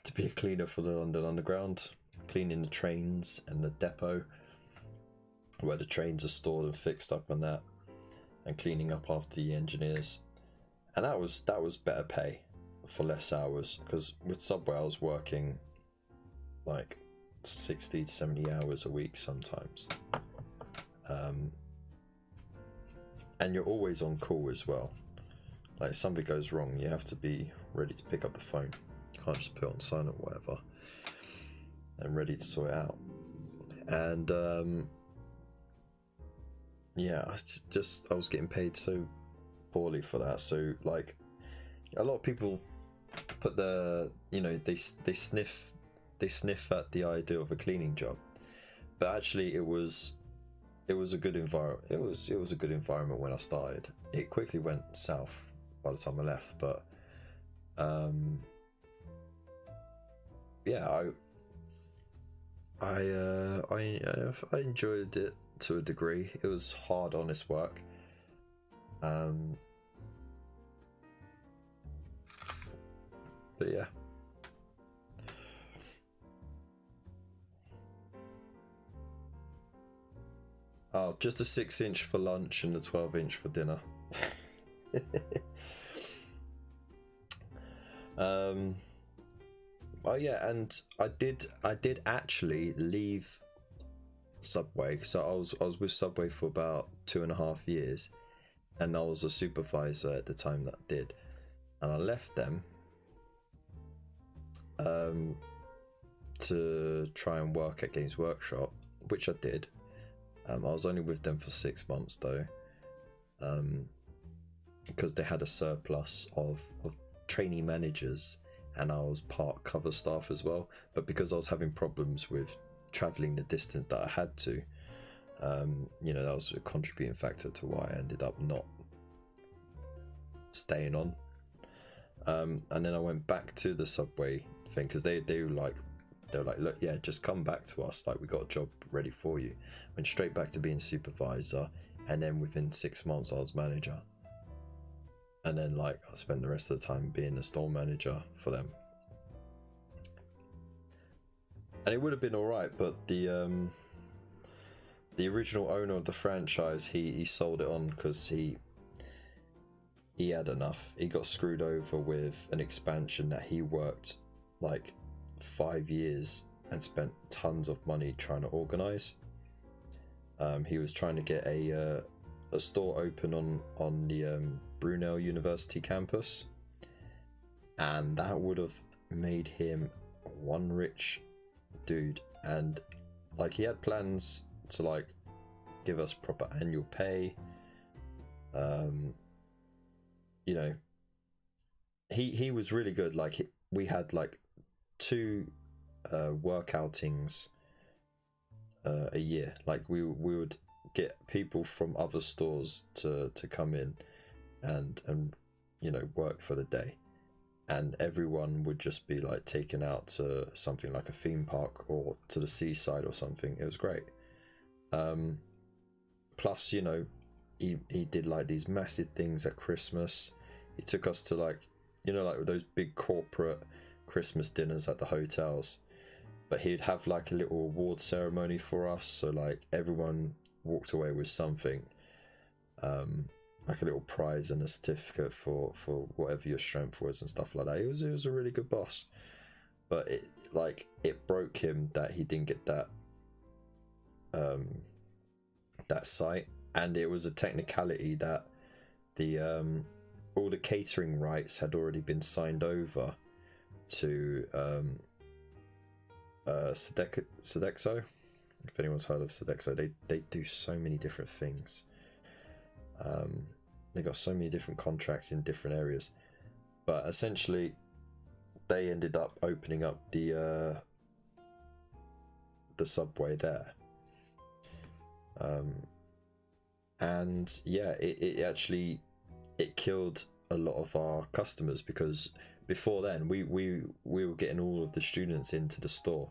to be a cleaner for the London Underground, cleaning the trains and the depot where the trains are stored and fixed up on that, and cleaning up after the engineers. And that was better pay for less hours, because with Subway I was working like 60 to 70 hours a week sometimes. And you're always on call as well. Like, if something goes wrong, you have to be ready to pick up the phone. You can't just put it on silent or whatever, and ready to sort it out. And yeah, I was getting paid so poorly for that. So like, a lot of people put the, you know, they sniff at the idea of a cleaning job, but actually it was a good environment. It was a good environment when I started. It quickly went south by the time I left, but yeah, I enjoyed it to a degree. It was hard, honest work. But yeah. Oh, just a 6-inch for lunch and a 12-inch for dinner. Oh yeah, and I did actually leave Subway. So I was with Subway for about 2.5 years, and I was a supervisor at the time that I did, and I left them to try and work at Games Workshop, which I did. I was only with them for 6 months though, because they had a surplus of trainee managers, and I was part cover staff as well. But because I was having problems with traveling the distance that I had to, you know, that was a contributing factor to why I ended up not staying on. And then I went back to the Subway thing, because they were like, look, yeah, just come back to us, like, we got a job ready for you. Went straight back to being supervisor, and then within 6 months I was manager, and then like I spent the rest of the time being a store manager for them. And it would have been alright, but the original owner of the franchise, he sold it on because he had enough. He got screwed over with an expansion that he worked like 5 years and spent tons of money trying to organize. He was trying to get a store open on the Brunel University campus, and that would have made him one rich dude. And like, he had plans to like give us proper annual pay. You know, he was really good. Like, we had like 2 work outings a year. Like, we would get people from other stores to come in and you know, work for the day, and everyone would just be like taken out to something like a theme park or to the seaside or something. It was great. Plus, you know, he did like these massive things at Christmas. He took us to, like, you know, like those big corporate Christmas dinners at the hotels, but he'd have like a little award ceremony for us, so like everyone walked away with something, like a little prize and a certificate for whatever your strength was and stuff like that. It was a really good boss, but it broke him that he didn't get that that site, and it was a technicality that the all the catering rights had already been signed over to Sodexo. If anyone's heard of Sodexo, they do so many different things. They got so many different contracts in different areas, but essentially they ended up opening up the Subway there. And yeah, it actually killed a lot of our customers, because before then we were getting all of the students into the store,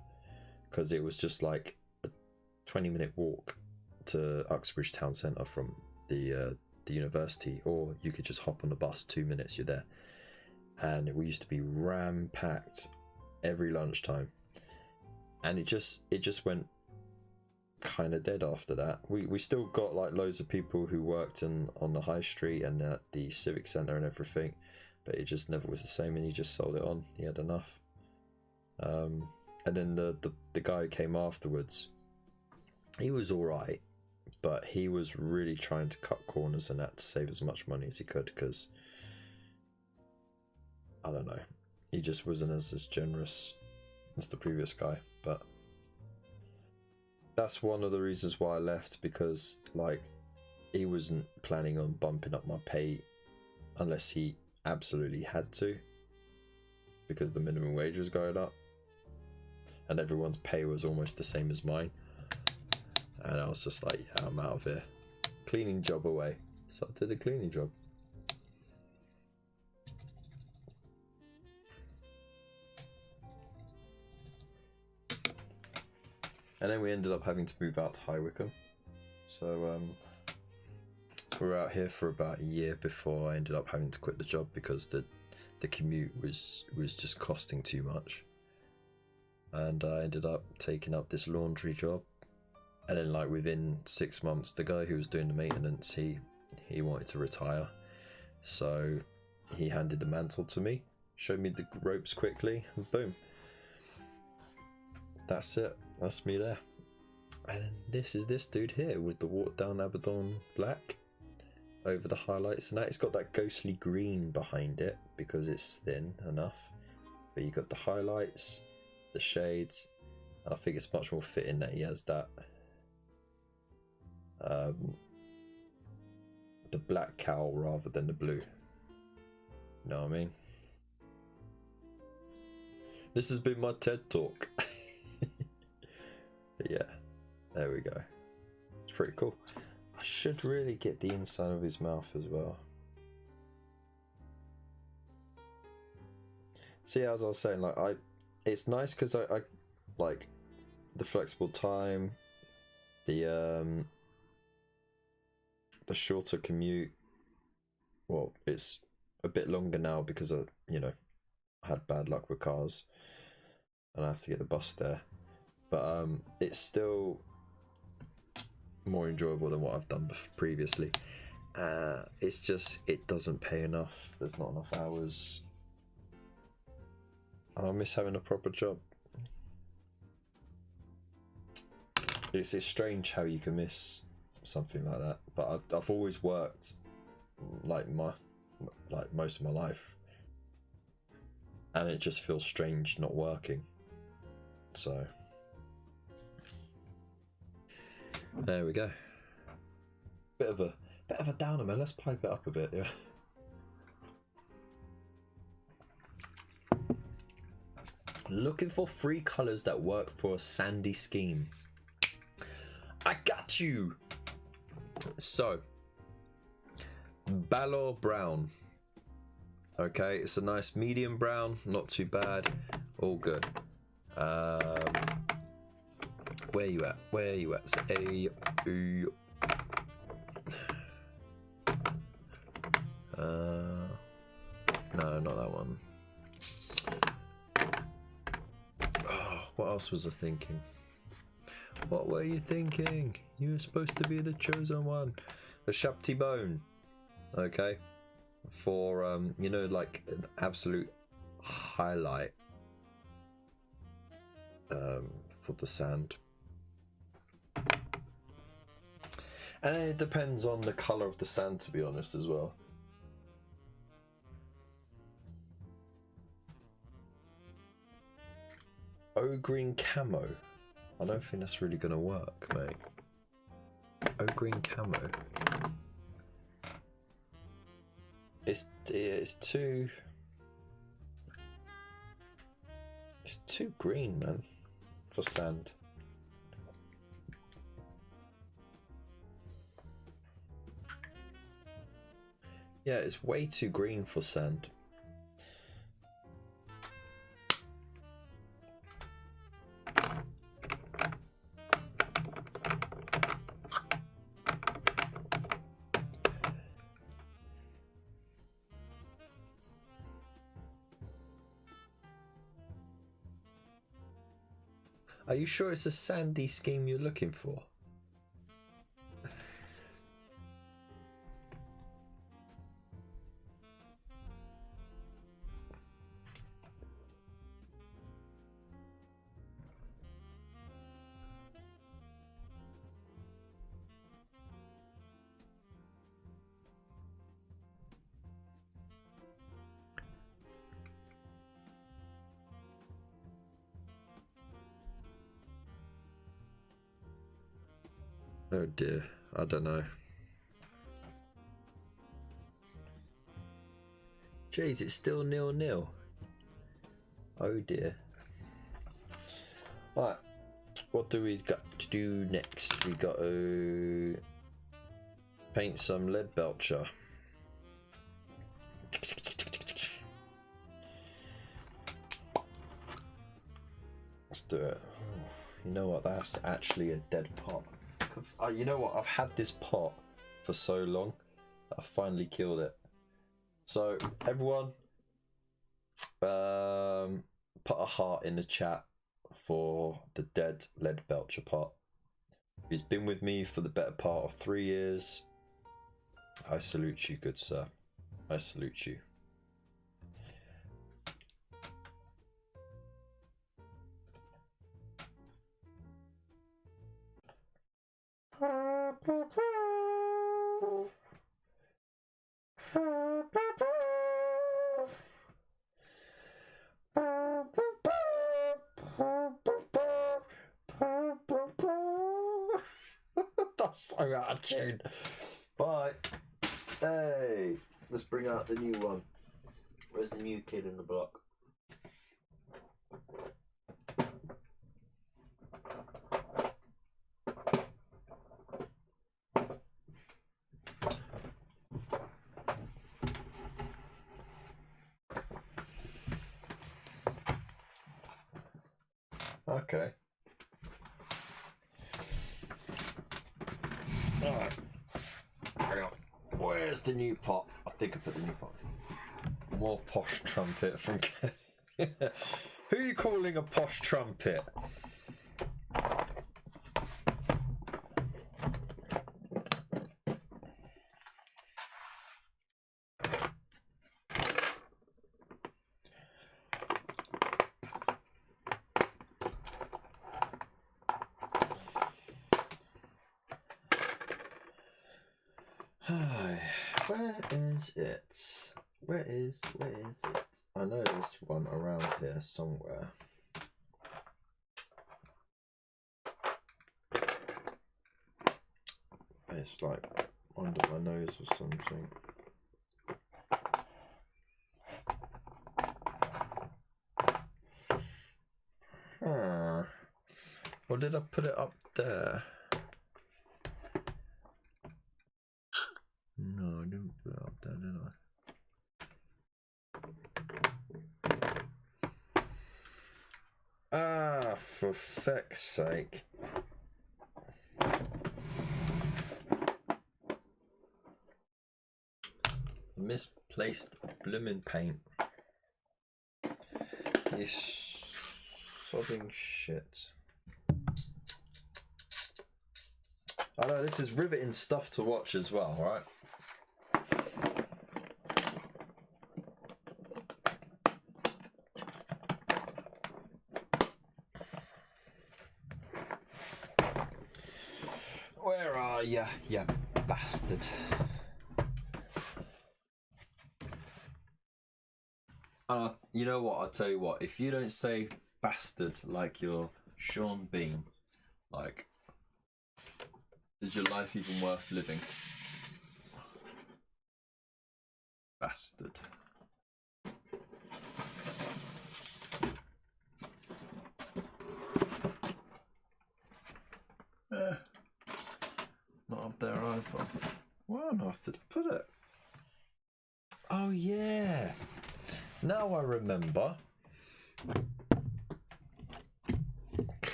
because it was just like a 20-minute walk to Uxbridge Town Centre from the university, or you could just hop on the bus, 2 minutes you're there. And we used to be ram packed every lunchtime, and it just went kind of dead after that. We still got like loads of people who worked on the high street and at the civic centre and everything, but it just never was the same, and he just sold it on. He had enough. And then the guy who came afterwards, he was all right, but he was really trying to cut corners and that to save as much money as he could, because I don't know, he just wasn't as generous as the previous guy. But that's one of the reasons why I left, because like he wasn't planning on bumping up my pay unless he absolutely had to, because the minimum wage was going up and everyone's pay was almost the same as mine. And I was just like, yeah, I'm out of here. Cleaning job away. So I did a cleaning job. And then we ended up having to move out to High Wycombe. So we were out here for about a year before I ended up having to quit the job, because the commute was just costing too much. And I ended up taking up this laundry job. And then like within 6 months, the guy who was doing the maintenance, he wanted to retire. So he handed the mantle to me, showed me the ropes quickly, and boom. That's it. That's me there. And then this is this dude here with the watered down Abaddon black over the highlights and that. It's got that ghostly green behind it because it's thin enough. But you got the highlights, the shades. I think it's much more fitting that he has that the black cowl rather than the blue. You know what I mean? This has been my TED talk. But yeah, there we go. It's pretty cool. I should really get the inside of his mouth as well. See, as I was saying, like it's nice because I like the flexible time, the shorter commute. Well, it's a bit longer now because I had bad luck with cars, and I have to get the bus there. But it's still more enjoyable than what I've done previously. It's just, it doesn't pay enough. There's not enough hours. I miss having a proper job. It's strange how you can miss something like that. But I've always worked like most of my life, and it just feels strange not working. So there we go. Bit of a downer, man. Let's pipe it up a bit, yeah. Looking for 3 colours that work for a sandy scheme. I got you. So, Balor Brown. Okay, it's a nice medium brown, not too bad, all good. Where you at? Where you at? So, no, not that one. Oh, what else was I thinking? What were you thinking? You were supposed to be the chosen one. A Shabti bone. Okay. For like an absolute highlight. For the sand. And it depends on the colour of the sand, to be honest, as well. O-green camo. I don't think that's really gonna work, mate. O-green camo. It's too green, man, for sand. Yeah, it's way too green for sand. Are you sure it's a sandy scheme you're looking for? Oh dear, I don't know. Jeez, it's still 0-0. Oh dear. Right, what do we got to do next? We got to paint some lead belcher. Let's do it. Oh, you know what? That's actually a dead pot. You know what? I've had this pot for so long. I finally killed it. So everyone, put a heart in the chat for the dead lead belcher pot. He's been with me for the better part of 3 years. I salute you, good sir. I salute you. That's so out of tune. Bye. Hey, let's bring out the new one. Where's the new kid in the block? Okay. Alright. Hang on. Where's the new pot? I think I put the new pot. More posh trumpet from Who are you calling a posh trumpet? Where is it? Where is it? I know there's one around here somewhere. It's like under my nose or something. Or did I put it up there? No, I didn't put it up there, did I? Ah, for feck's sake. Misplaced blooming paint. You sobbing shit. I know this is riveting stuff to watch as well, right? Where are ya, you bastard? You know what? I'll tell you what. If you don't say bastard like you're Sean Bean, like, is your life even worth living? Bastard. Not up there either. Where on earth did I put it? Oh yeah. Now I remember.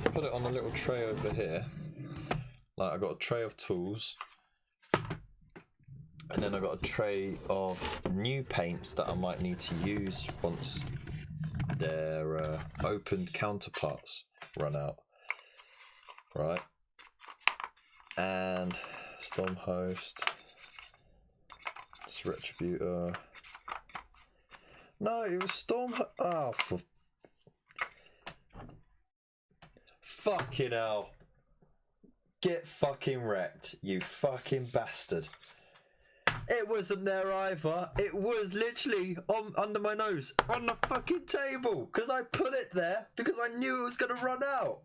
Put it on a little tray over here. Like I got a tray of tools, and then I got a tray of new paints that I might need to use once their opened counterparts run out. Right, and Storm Host, it's Retributor. No, it was Storm. Oh, for fucking hell! Get fucking wrecked, you fucking bastard! It wasn't there either. It was literally under my nose on the fucking table because I put it there because I knew it was gonna run out.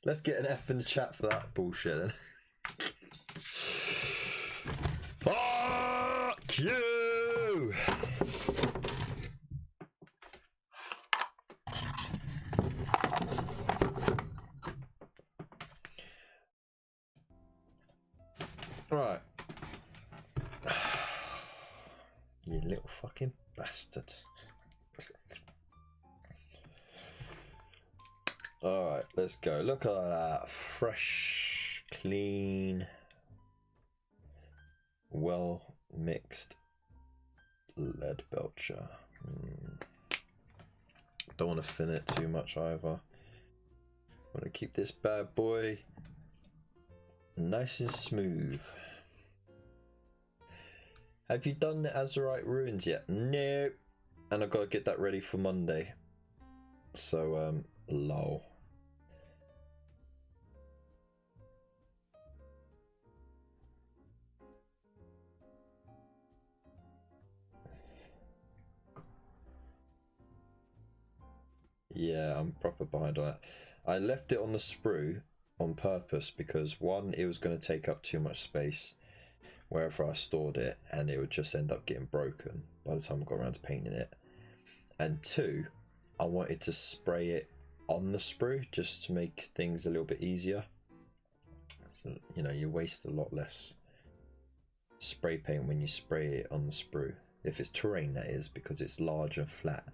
Let's get an F in the chat for that bullshit then. Fuck you! Right. You little fucking bastard. Alright, let's go. Look at that. Fresh, clean, well mixed lead belcher. Don't want to thin it too much either. Want to keep this bad boy nice and smooth. Have you done the Azurite ruins yet? No. And I've got to get that ready for Monday. So, lol. Yeah, I'm proper behind on that. I left it on the sprue on purpose because one, it was going to take up too much space wherever I stored it, and it would just end up getting broken by the time I got around to painting it. And two, I wanted to spray it on the sprue just to make things a little bit easier. So, you know, you waste a lot less spray paint when you spray it on the sprue. If it's terrain, that is, because it's large and flat.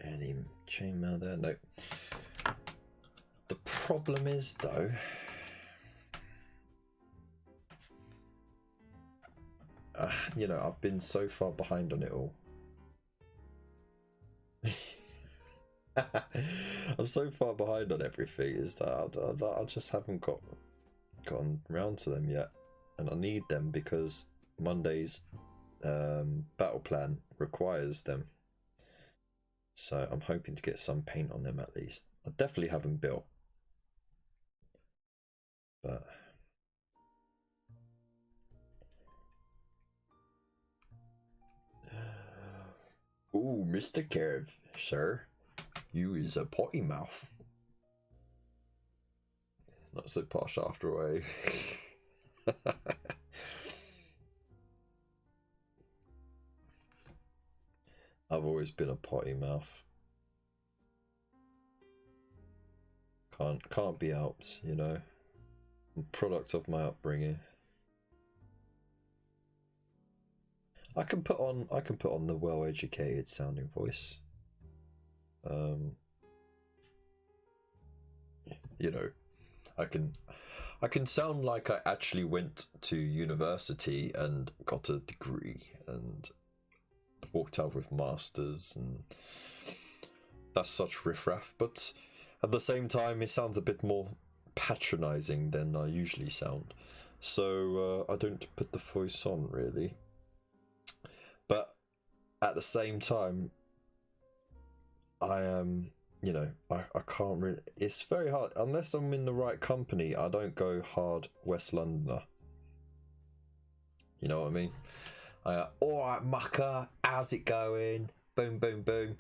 Any chainmail there? No. The problem is, though, you know, I've been so far behind on it all. I'm so far behind on everything is that I just haven't gotten round to them yet, and I need them because Monday's battle plan requires them. So I'm hoping to get some paint on them at least. I definitely haven't built, but ooh, Mr. Kev, sir, you is a potty mouth. Not so posh after all. I've always been a potty mouth. Can't be helped, you know. Product of my upbringing. I can put on the well-educated sounding voice. You know, I can sound like I actually went to university and got a degree and walked out with masters, and that's such riffraff, but at the same time it sounds a bit more patronizing than I usually sound, so I don't put the voice on really. But at the same time, I am, you know, I can't really, it's very hard unless I'm in the right company. I don't go hard West Londoner, you know what I mean? Alright mucker, how's it going? Boom boom boom.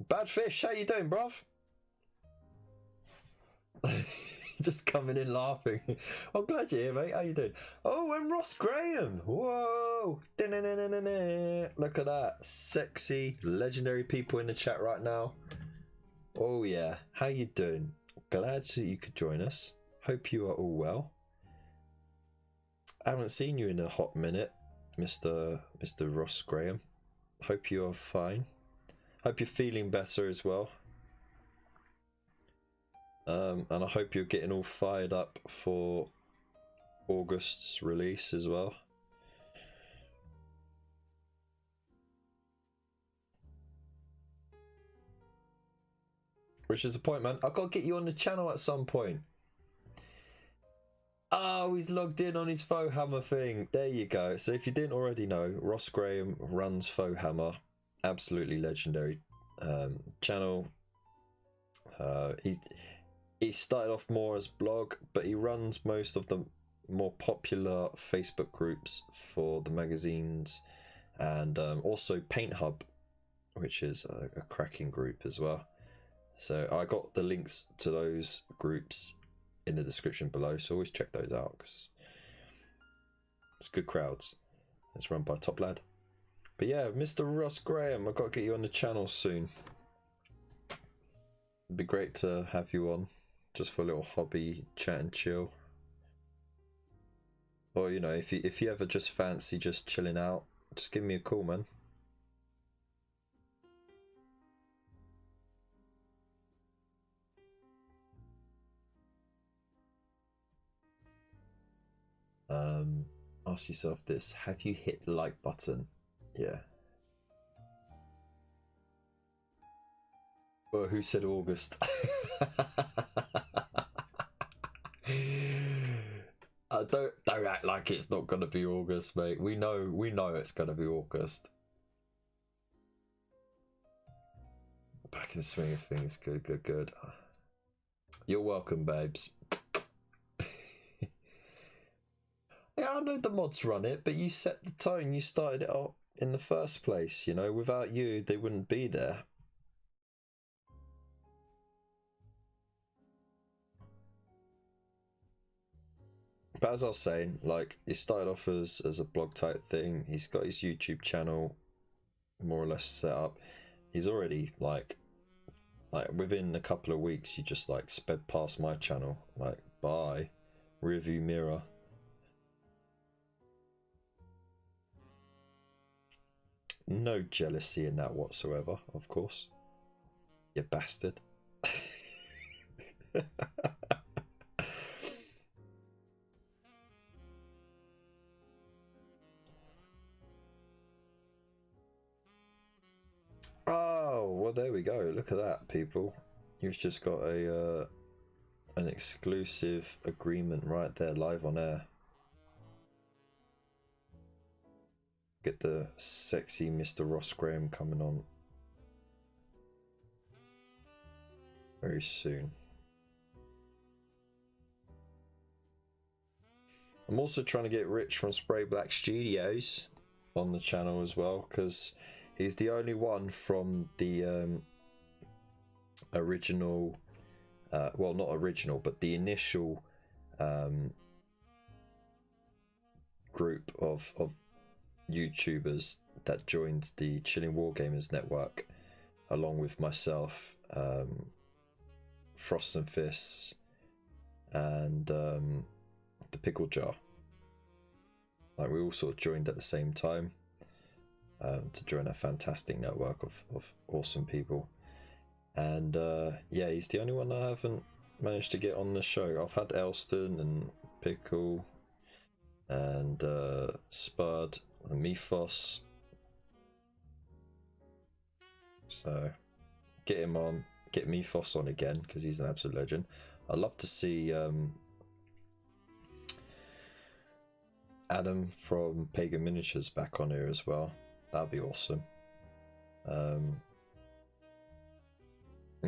Bad fish, how you doing, bruv? Just coming in laughing. I'm glad you're here, mate. How you doing? Oh, and Ross Graham. Whoa. Look at that. Sexy, legendary people in the chat right now. Oh yeah, how you doing? Glad that you could join us. Hope you are all well. I haven't seen you in a hot minute, Mr. Ross Graham. Hope you are fine. Hope you're feeling better as well. And I hope you're getting all fired up for August's release as well. Which is the point, man. I've got to get you on the channel at some point. Oh, he's logged in on his Fauxhammer thing. There you go. So if you didn't already know, Ross Graham runs Fauxhammer. Absolutely legendary channel. He started off more as blog, but he runs most of the more popular Facebook groups for the magazines, and also Paint Hub, which is a cracking group as well. So I got the links to those groups in the description below, so always check those out because it's good crowds. It's run by Top Lad. But yeah, Mr. Ross Graham, I've got to get you on the channel soon. It'd be great to have you on, just for a little hobby chat and chill. Or you know, if you ever just fancy just chilling out, just give me a call, man. Ask yourself this: have you hit the like button? Yeah. Well, who said August? Don't act like it's not gonna be August, mate. We know it's gonna be August. Back in the swing of things. Good. You're welcome, babes. Yeah, I know the mods run it, but you set the tone. You started it up in the first place. You know, without you, they wouldn't be there. But as I was saying, like, it started off as a blog type thing. He's got his YouTube channel more or less set up. He's already like within a couple of weeks, you just like sped past my channel. Like, bye, rearview mirror. No jealousy in that whatsoever, of course. You bastard. Oh, well, there we go. Look at that, people. You've just got an exclusive agreement right there, live on air. Get the sexy Mr. Ross Graham coming on very soon. I'm also trying to get Rich from Spray Black Studios on the channel as well, because he's the only one from the original, well, not original, but the initial group of YouTubers that joined the Chilling Wargamers network, along with myself, Frost and Fists, and the Pickle Jar. Like, we all sort of joined at the same time to join a fantastic network of awesome people. And yeah, he's the only one I haven't managed to get on the show. I've had Elston and Pickle and Spud and Mephos. So get him on, get Mephos on again, because he's an absolute legend. I'd love to see Adam from Pagan Miniatures back on here as well. That'd be awesome. And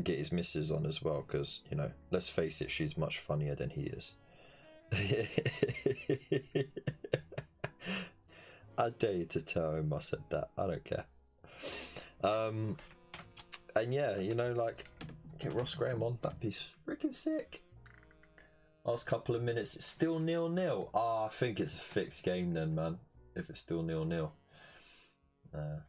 get his missus on as well, because, you know, let's face it, she's much funnier than he is. I dare you to tell him I said that. I don't care. And yeah, you know, like, get Ross Graham on. That'd be freaking sick. Last couple of minutes, it's still 0-0. Ah, I think it's a fixed game then, man. If it's still 0-0, And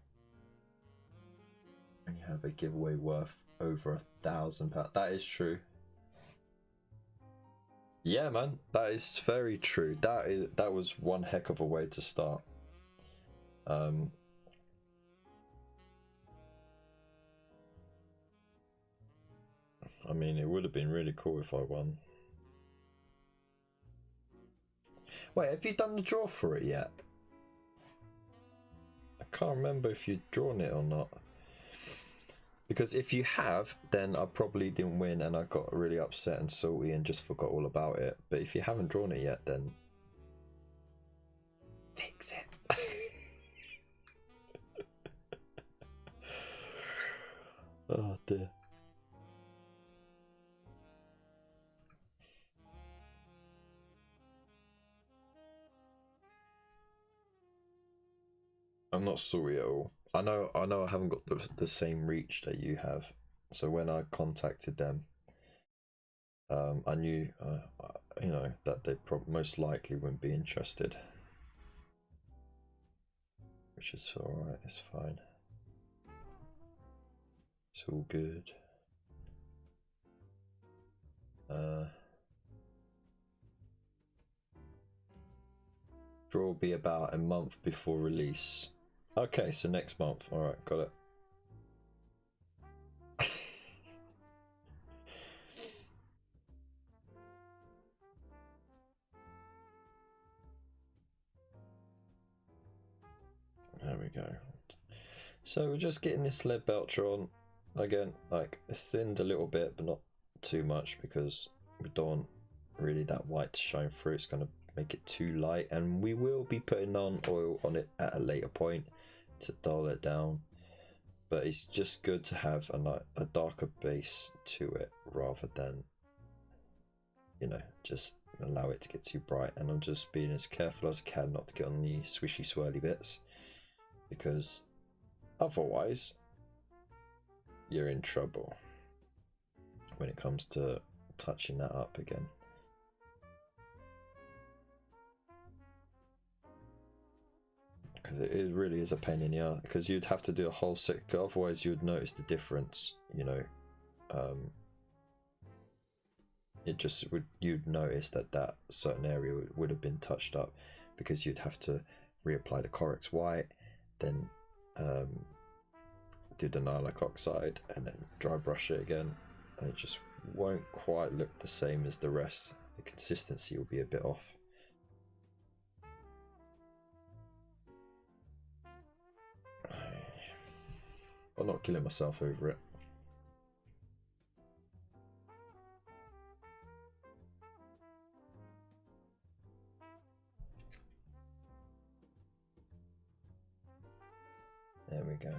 you have a giveaway worth over £1,000. That is true. Yeah, man, that is very true. That was one heck of a way to start. I mean, it would have been really cool if I won. Wait, have you done the draw for it yet? I can't remember if you'd drawn it or not. Because if you have, then I probably didn't win and I got really upset and salty and just forgot all about it. But if you haven't drawn it yet, then fix it. Oh dear. I'm not salty at all. I know I haven't got the same reach that you have. So when I contacted them, I knew, you know, that they most likely wouldn't be interested. Which is alright, it's fine. It's all good. Draw will be about a month before release. Okay, so next month. Alright, got it. There we go. So we're just getting this lead belcher on. Again, like, it's thinned a little bit, but not too much because we don't want really that white to shine through. It's going to make it too light, and we will be putting on oil on it at a later point to dull it down. But it's just good to have a darker base to it rather than, you know, just allow it to get too bright. And I'm just being as careful as I can not to get on the swishy swirly bits, because otherwise you're in trouble when it comes to touching that up again. Because it really is a pain in the ass, because you'd have to do a whole set, otherwise you'd notice the difference, you know. It just would, you'd notice that certain area would have been touched up, because you'd have to reapply the Corex white, then do the nylon oxide, and then dry brush it again, and it just won't quite look the same as the rest. The consistency will be a bit off. I'm not killing myself over it. There we go.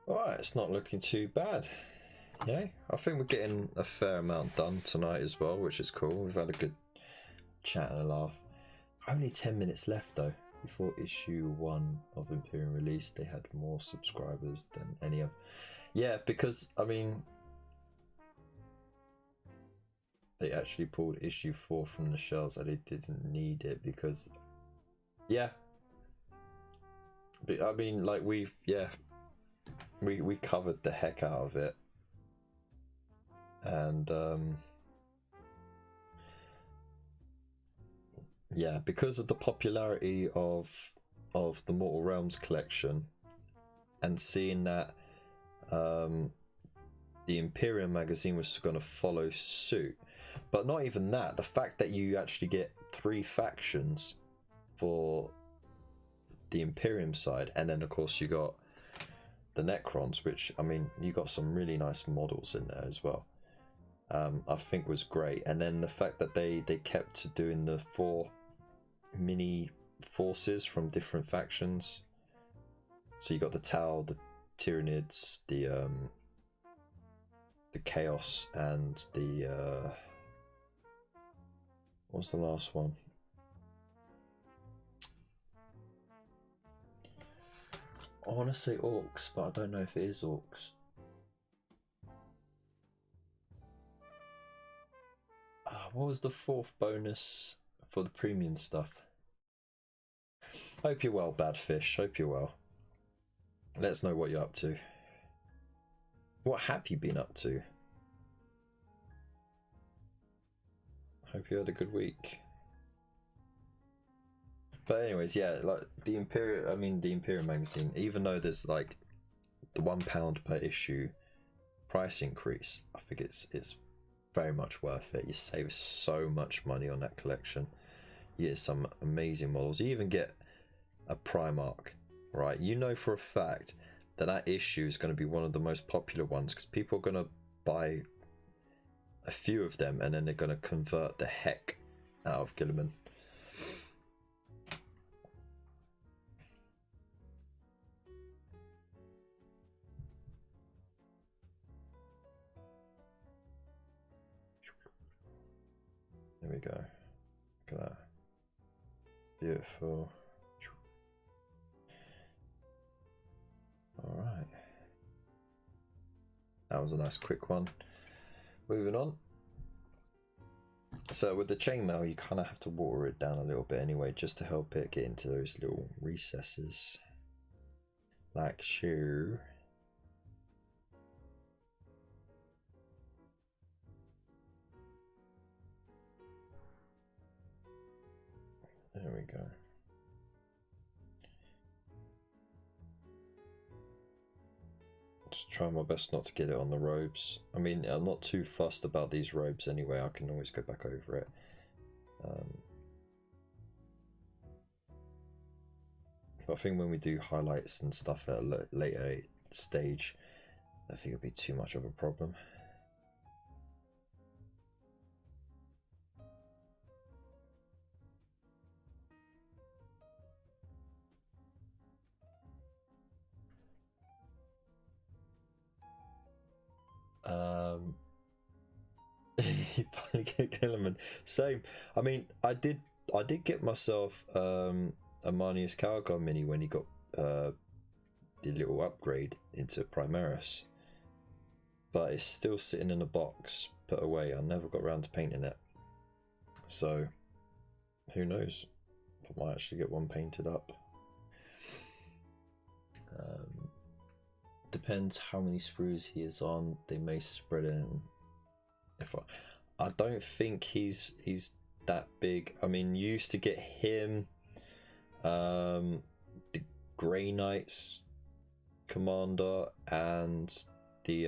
Alright, it's not looking too bad. Yeah, I think we're getting a fair amount done tonight as well, which is cool. We've had a good chat and a laugh. Only 10 minutes left though. Before issue 1 of Imperium release, they had more subscribers than any of. Yeah, because I mean, they actually pulled issue 4 from the shelves and they didn't need it because, yeah. But I mean, like we covered the heck out of it, and yeah, because of the popularity of the Mortal Realms collection, and seeing that the Imperium magazine was going to follow suit, but not even that, the fact that you actually get 3 factions for the Imperium side, and then of course you got the Necrons, which, I mean, you got some really nice models in there as well. I think was great. And then the fact that they kept doing the 4 mini forces from different factions. So you got the Tau, the Tyranids, the Chaos, and the what was the last one? I want to say Orcs, but I don't know if it is Orcs. What was the fourth bonus for the premium stuff? Hope you're well, Badfish. Hope you're well. Let us know what you're up to. What have you been up to? Hope you had a good week. But anyways, yeah, like the Imperial magazine, even though there's like the £1 per issue price increase, I think it's very much worth it. You save so much money on that collection. You get some amazing models. You even get a Primarch, right? You know for a fact that that issue is going to be one of the most popular ones because people are going to buy a few of them and then they're going to convert the heck out of Gilliman. There we go. Look at that. Beautiful. All right. That was a nice quick one. Moving on. So with the chainmail, you kind of have to water it down a little bit anyway, just to help it get into those little recesses. Like so. There we go. Just try my best not to get it on the robes. I mean, I'm not too fussed about these robes anyway. I can always go back over it. But I think when we do highlights and stuff at a later stage, I think it'll be too much of a problem. You finally get Gilliman. Same. I mean, I did get myself a Marnius Calgon mini when he got the little upgrade into Primaris, but it's still sitting in a box put away. I never got around to painting it, so who knows? I might actually get one painted up. Depends how many sprues he is on. They may spread in. If I don't think he's that big. I mean, you used to get him, the Grey Knights commander, and the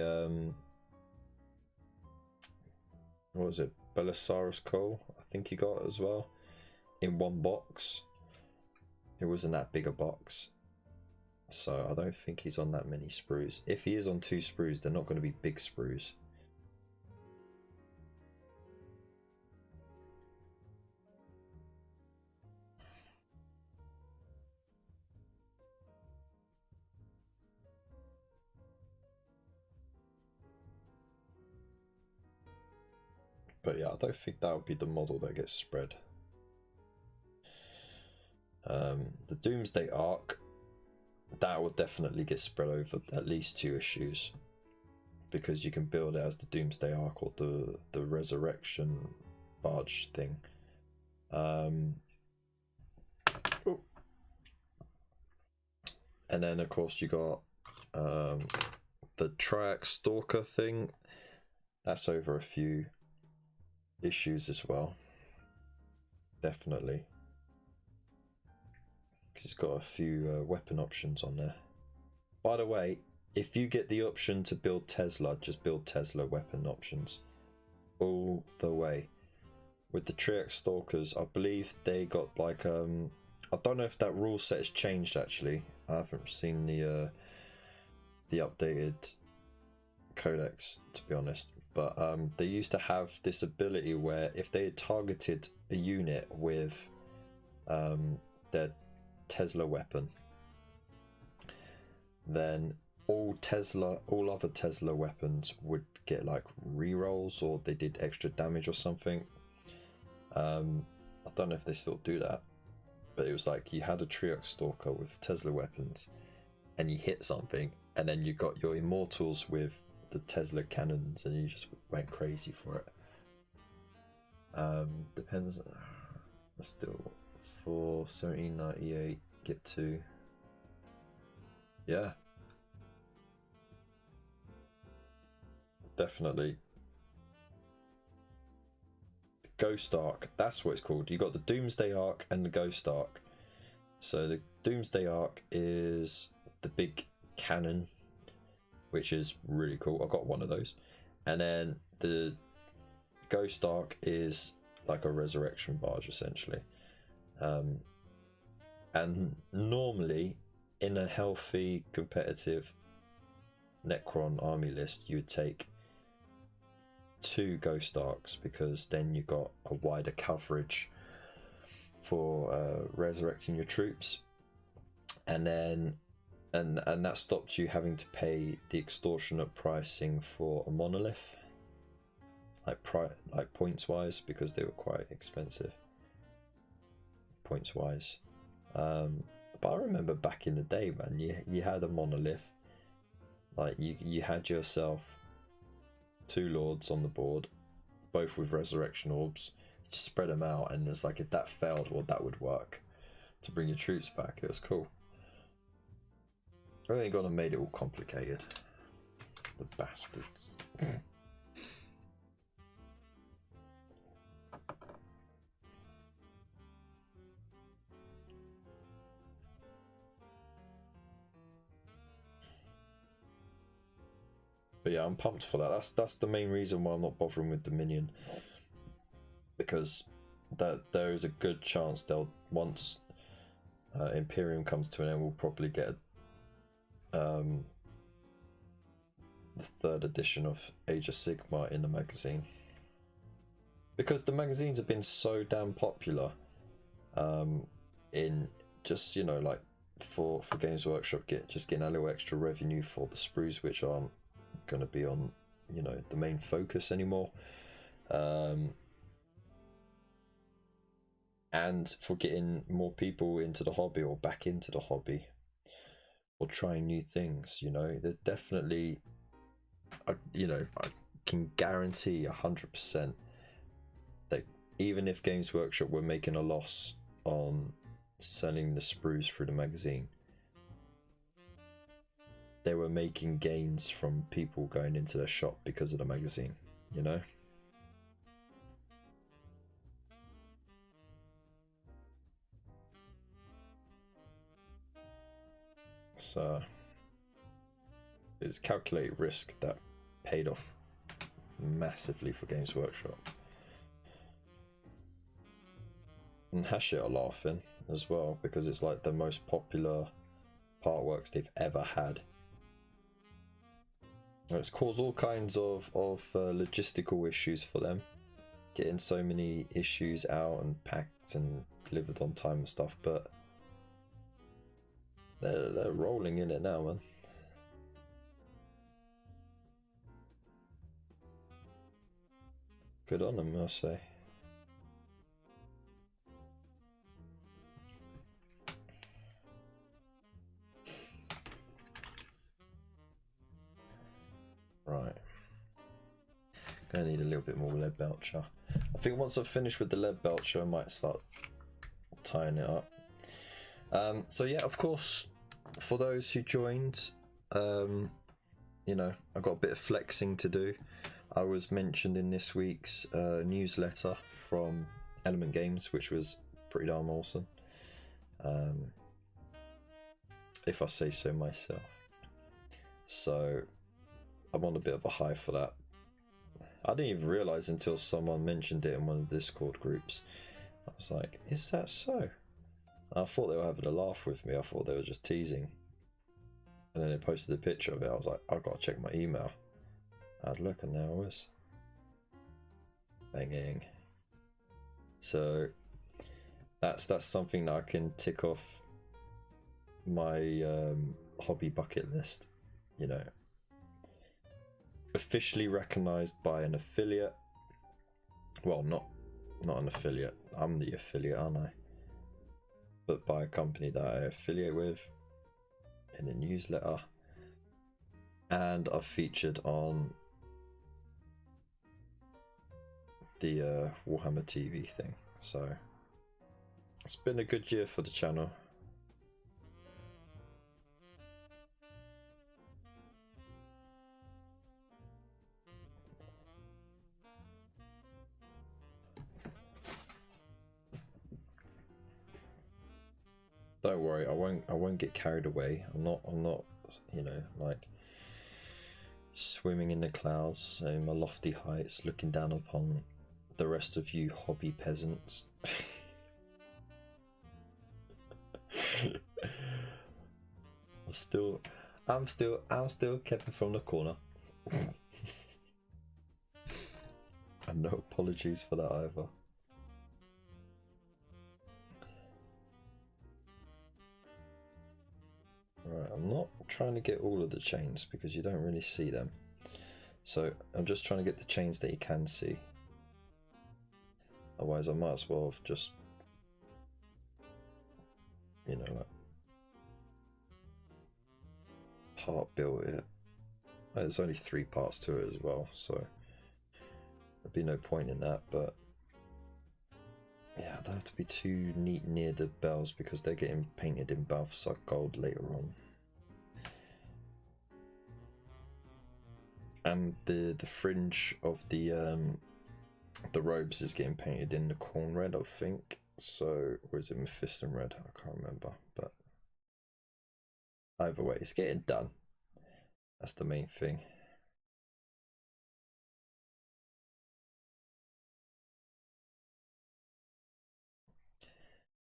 what was it, Belisarius Cole, I think you got as well, in one box. It wasn't that big a box, so I don't think he's on that many sprues. If he is on 2 sprues, they're not going to be big sprues. But yeah, I don't think that would be the model that gets spread. The Doomsday Arc, that will definitely get spread over at least 2 issues, because you can build it as the Doomsday Arc or the Resurrection Barge thing. And then of course you got the Triax Stalker thing. That's over a few issues as well, definitely, because it's got a few weapon options on there. By the way, if you get the option to build Tesla, just build Tesla weapon options all the way. With the Triax Stalkers, I believe they got like I don't know if that rule set has changed actually. I haven't seen the updated codex, to be honest, but they used to have this ability where if they had targeted a unit with their Tesla weapon, then all other Tesla weapons would get like rerolls, or they did extra damage or something. I don't know if they still do that, but it was like you had a Triax Stalker with Tesla weapons and you hit something, and then you got your Immortals with the Tesla cannons and you just went crazy for it. Depends. Still for 1798 get to. Yeah. Definitely. Ghost Arc, that's what it's called. You got the Doomsday Arc and the Ghost Arc. So the Doomsday Arc is the big cannon, which is really cool. I got one of those. And then the Ghost Arc is like a resurrection barge essentially. And normally in a healthy competitive Necron army list you would take 2 Ghost Arcs, because then you got a wider coverage for resurrecting your troops, and then and that stopped you having to pay the extortionate pricing for a monolith, like points wise, because they were quite expensive points wise. But I remember back in the day, man, you had a monolith, like you had yourself 2 lords on the board, both with resurrection orbs. You just spread them out, and it's like if that failed, well, that would work to bring your troops back. It was cool. I only gone and made it all complicated. The bastards. But yeah, I'm pumped for that. That's the main reason why I'm not bothering with Dominion, because there is a good chance they'll, once Imperium comes to an end, we'll probably get the 3rd edition of Age of Sigmar in the magazine, because the magazines have been so damn popular in just, you know, like for Games Workshop getting a little extra revenue for the sprues, which aren't going to be on, you know, the main focus anymore, and for getting more people into the hobby or back into the hobby or trying new things. You know, there's definitely, you know, I can guarantee 100% that even if Games Workshop were making a loss on selling the sprues through the magazine, they were making gains from people going into their shop because of the magazine, you know? So it's calculated risk that paid off massively for Games Workshop. And Hachette are laughing as well, because it's like the most popular partworks they've ever had. It's caused all kinds of logistical issues for them, getting so many issues out and packed and delivered on time and stuff, but they're rolling in it now, man. Good on them, I say. Right. Gonna need a little bit more lead belcher. I think once I've finished with the lead belcher, I might start tying it up. So yeah, of course, for those who joined, you know, I've got a bit of flexing to do. I was mentioned in this week's newsletter from Element Games, which was pretty darn awesome, if I say so myself. So I'm on a bit of a high for that. I didn't even realise until someone mentioned it in one of the Discord groups. I was like, is that so? I thought they were having a laugh with me. I thought they were just teasing. And then they posted a picture of it. I was like, I've got to check my email. I'd look, and there I was. Banging. So that's something that I can tick off my hobby bucket list. You know, officially recognised by an affiliate. Well, not an affiliate. I'm the affiliate, aren't I? But by a company that I affiliate with in a newsletter, and I've featured on the Warhammer TV thing. So it's been a good year for the channel. Don't worry, I won't get carried away. I'm not, you know, like swimming in the clouds in my lofty heights, looking down upon the rest of you hobby peasants. I'm still Kevin from the corner. And no apologies for that either. Right, I'm not trying to get all of the chains because you don't really see them. So I'm just trying to get the chains that you can see. Otherwise I might as well have just, you know, like part built it. There's only 3 parts to it as well, so there'd be no point in that, but yeah, they have to be too neat near the bells because they're getting painted in Balthasar gold later on. And the fringe of the robes is getting painted in the corn red, I think. So, or is it Mephiston red? I can't remember, but either way, it's getting done. That's the main thing.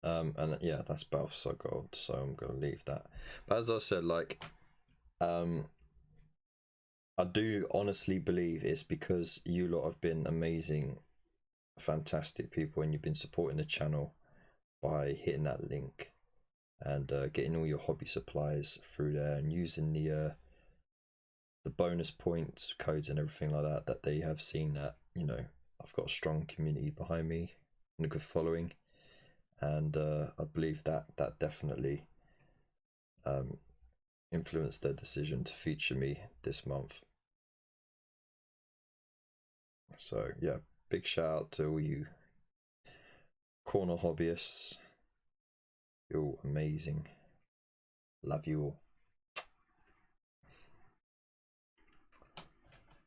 And yeah, that's Balthasar gold, so I'm gonna leave that. But as I said, like, I do honestly believe it's because you lot have been amazing, fantastic people, and you've been supporting the channel by hitting that link and getting all your hobby supplies through there and using the bonus points, codes, and everything like that. That they have seen that, you know, I've got a strong community behind me and a good following. And I believe that definitely influenced their decision to feature me this month. So yeah, big shout out to all you corner hobbyists. You're all amazing. Love you all.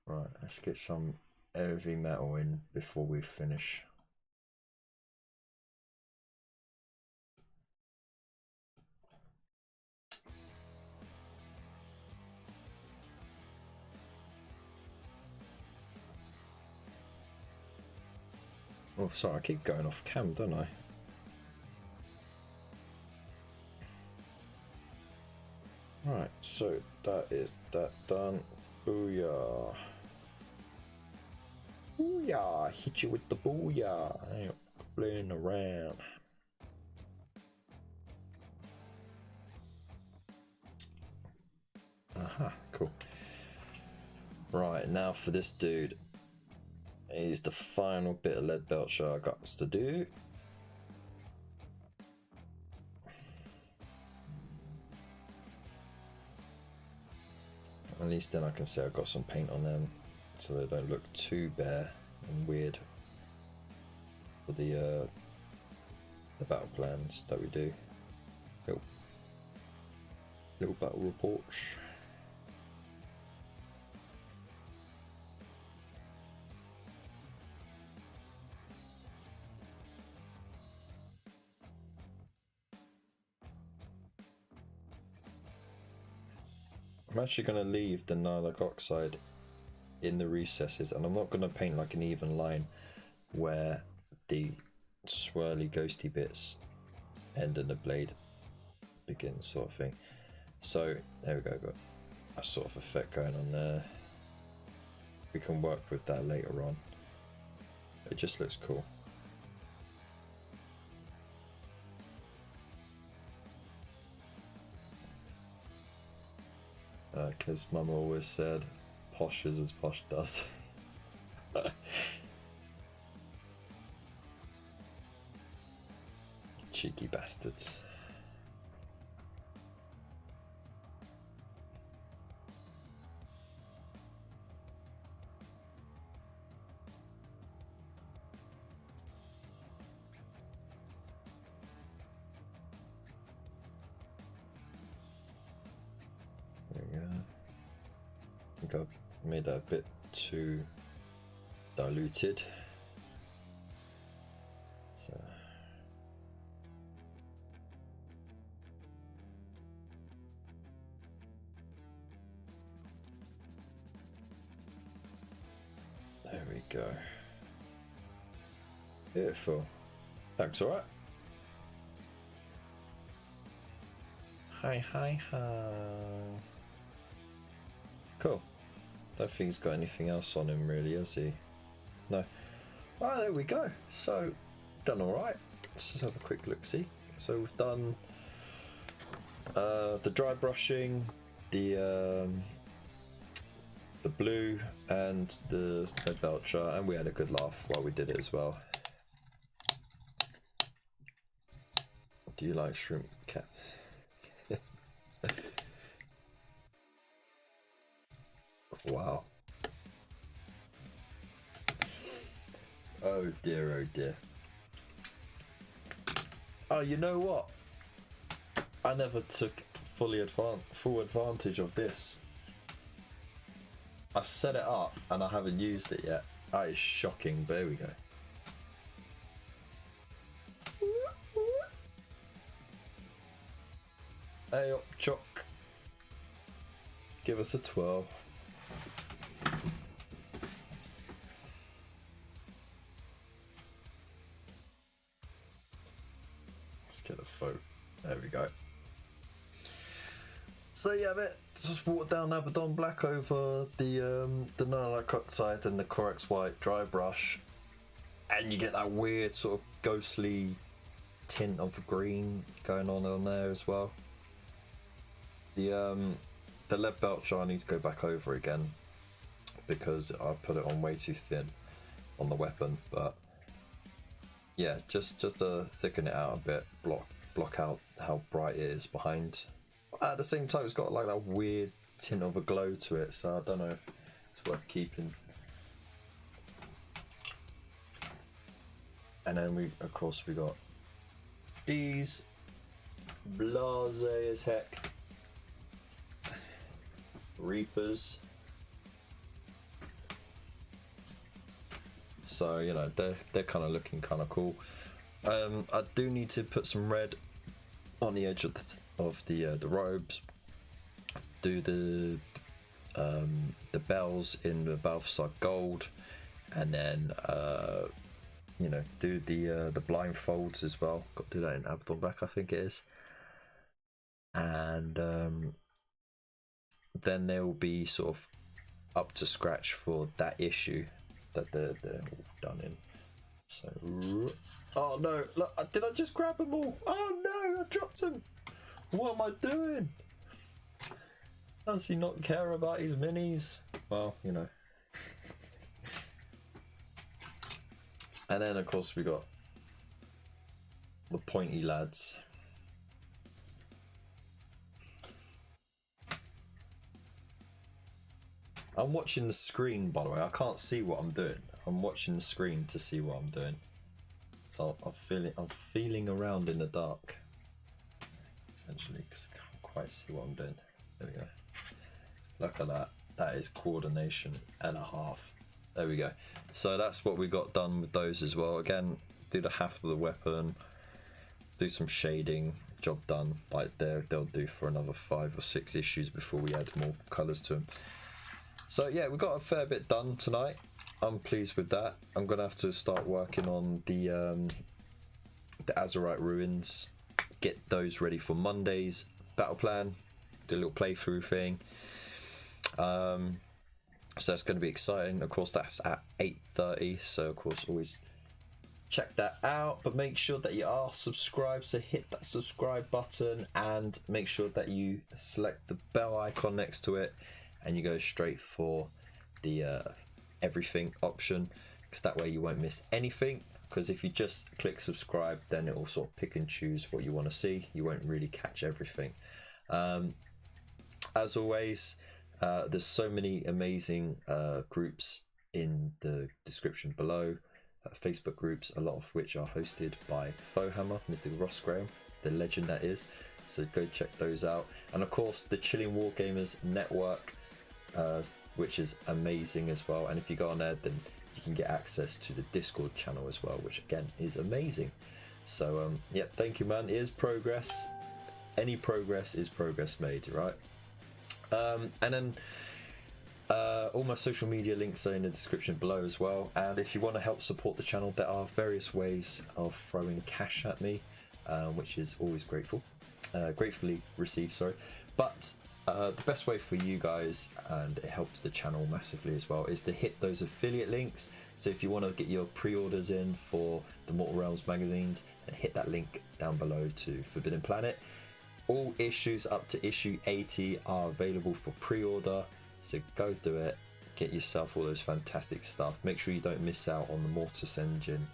Right, let's get some heavy metal in before we finish. Oh, sorry, I keep going off cam, don't I? Right, so that is that done. Booyah. Booyah! Hit you with the booyah. I ain't playing around. Aha, cool. Right, now for this dude. Is the final bit of lead belcher I got to do. At least then I can say I've got some paint on them so they don't look too bare and weird for the battle plans that we do. Little battle reports. I'm actually going to leave the Nylock oxide in the recesses, and I'm not going to paint like an even line where the swirly ghosty bits end and the blade begins, sort of thing. So there we go, got a sort of effect going on there. We can work with that later on. It just looks cool. Because Mum always said, posh is as posh does. Cheeky bastards. think I made that a bit too diluted. So there we go. Beautiful. Thanks, alright. Hi. Cool. Don't think he's got anything else on him really, has he? No. Alright, there we go. So, done alright. Let's just have a quick look see. So we've done the dry brushing, the blue and the red belcher, and we had a good laugh while we did it as well. Do you like shrimp cat? Wow. Oh dear, oh dear. Oh, you know what? I never took full advantage of this. I set it up and I haven't used it yet. That is shocking, but there we go. Hey up, Chuck. Give us a 12. Let's get a photo. There we go. So yeah, just watered down Abaddon Black over the Nylite Oxide and the Corex White dry brush, and you get that weird sort of ghostly tint of green going on there as well. The lead belcher I need to go back over again because I put it on way too thin on the weapon, but yeah, just to thicken it out a bit, block out how bright it is behind. At the same time, it's got like that weird tint of a glow to it, so I don't know if it's worth keeping. And then we, of course, we got these blasé as heck Reapers. So you know they're kind of looking kind of cool. I do need to put some red on the edge of the robes. Do the bells in the Balthasar gold, and then you know, do the blindfolds as well. Got to do that in Abaddon Black, I think it is. And then they'll be sort of up to scratch for that issue that they're all done in. So, oh no, look, did I just grab them all? Oh no, I dropped them. What am I doing? Does he not care about his minis? Well, you know. And then of course we got the pointy lads. I'm watching the screen, by the way. I can't see what I'm doing. I'm watching the screen to see what I'm doing. So I'm feeling around in the dark, essentially, because I can't quite see what I'm doing. There we go. Look at that. That is coordination and a half. There we go. So that's what we got done with those as well. Again, do the half of the weapon, do some shading, job done. Like they'll do for another 5 or 6 issues before we add more colours to them. So yeah, we got a fair bit done tonight. I'm pleased with that. I'm gonna have to start working on the Azurite ruins, get those ready for Monday's battle plan, do a little playthrough thing. So that's going to be exciting. Of course, that's at 8:30. So of course, always check that out. But make sure that you are subscribed. So hit that subscribe button and make sure that you select the bell icon next to it, and you go straight for the everything option, because that way you won't miss anything. Because if you just click subscribe, then it will sort of pick and choose what you want to see. You won't really catch everything. As always, there's so many amazing groups in the description below. Facebook groups, a lot of which are hosted by Fauxhammer, Mr. Ross Graham, the legend that is. So go check those out. And of course, the Chilling Wargamers Network. which is amazing as well. And if you go on there, then you can get access to the Discord channel as well, which again is amazing. So yeah, thank you, man. It is progress. Any progress is progress made, right? And then all my social media links are in the description below as well. And if you want to help support the channel, there are various ways of throwing cash at me, which is always gratefully received, sorry. But the best way for you guys, and it helps the channel massively as well, is to hit those affiliate links. So if you want to get your pre-orders in for the Mortal Realms magazines, then hit that link down below to Forbidden Planet. All issues up to issue 80 are available for pre-order, so go do it. Get yourself all those fantastic stuff. Make sure you don't miss out on the Mortis Engine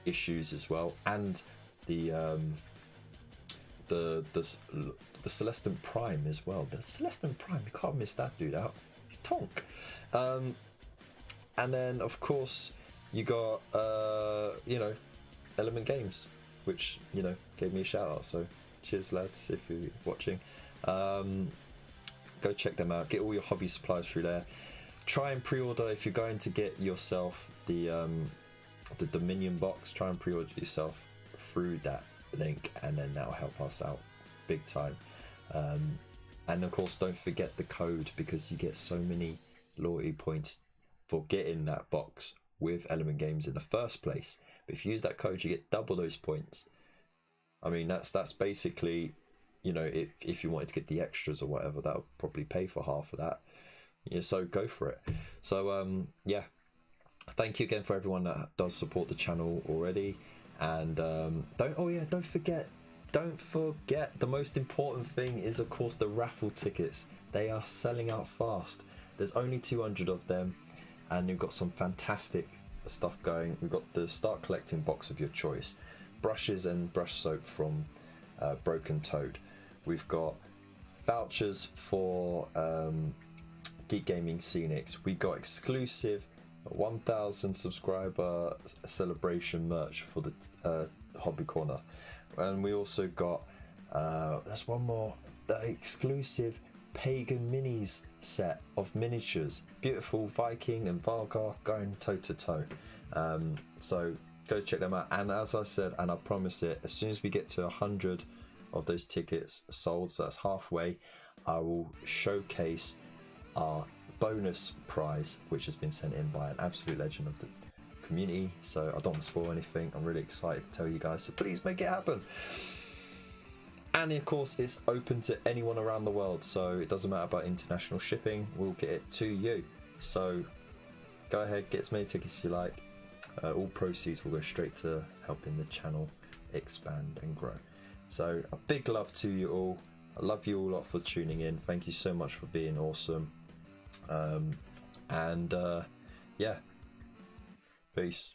issues as well, and the Celestin Prime as well. The Celestin Prime, you can't miss that dude out. He's Tonk. And then of course you got you know, Element Games, which, you know, gave me a shout out. So cheers, lads, if you're watching. Go check them out. Get all your hobby supplies through there. Try and pre-order if you're going to get yourself the Dominion box. Try and pre-order yourself through that link, and then that'll help us out big time. And of course, don't forget the code, because you get so many loyalty points for getting that box with Element Games in the first place. But if you use that code, you get double those points. I mean, that's basically, you know, if you wanted to get the extras or whatever, that would probably pay for half of that. Yeah, so go for it. So yeah, thank you again for everyone that does support the channel already. And don't forget, the most important thing is, of course, the raffle tickets. They are selling out fast. There's only 200 of them, and you've got some fantastic stuff going. We've got the Start Collecting box of your choice, brushes and brush soap from Broken Toad. We've got vouchers for Geek Gaming Scenics. We got exclusive 1,000 subscriber celebration merch for the Hobby Corner, and we also got there's one more, the exclusive Pagan Minis set of miniatures, beautiful Viking and Vargar going toe to toe. So go check them out. And as I said, and I promise it, as soon as we get to 100 of those tickets sold, so that's halfway, I will showcase our bonus prize, which has been sent in by an absolute legend of the community. So I don't want to spoil anything. I'm really excited to tell you guys, so please make it happen. And of course, it's open to anyone around the world, so it doesn't matter about international shipping, we'll get it to you. So go ahead, get as many tickets as you like. All proceeds will go straight to helping the channel expand and grow. So a big love to you all. I love you all lot for tuning in. Thank you so much for being awesome. Yeah, peace.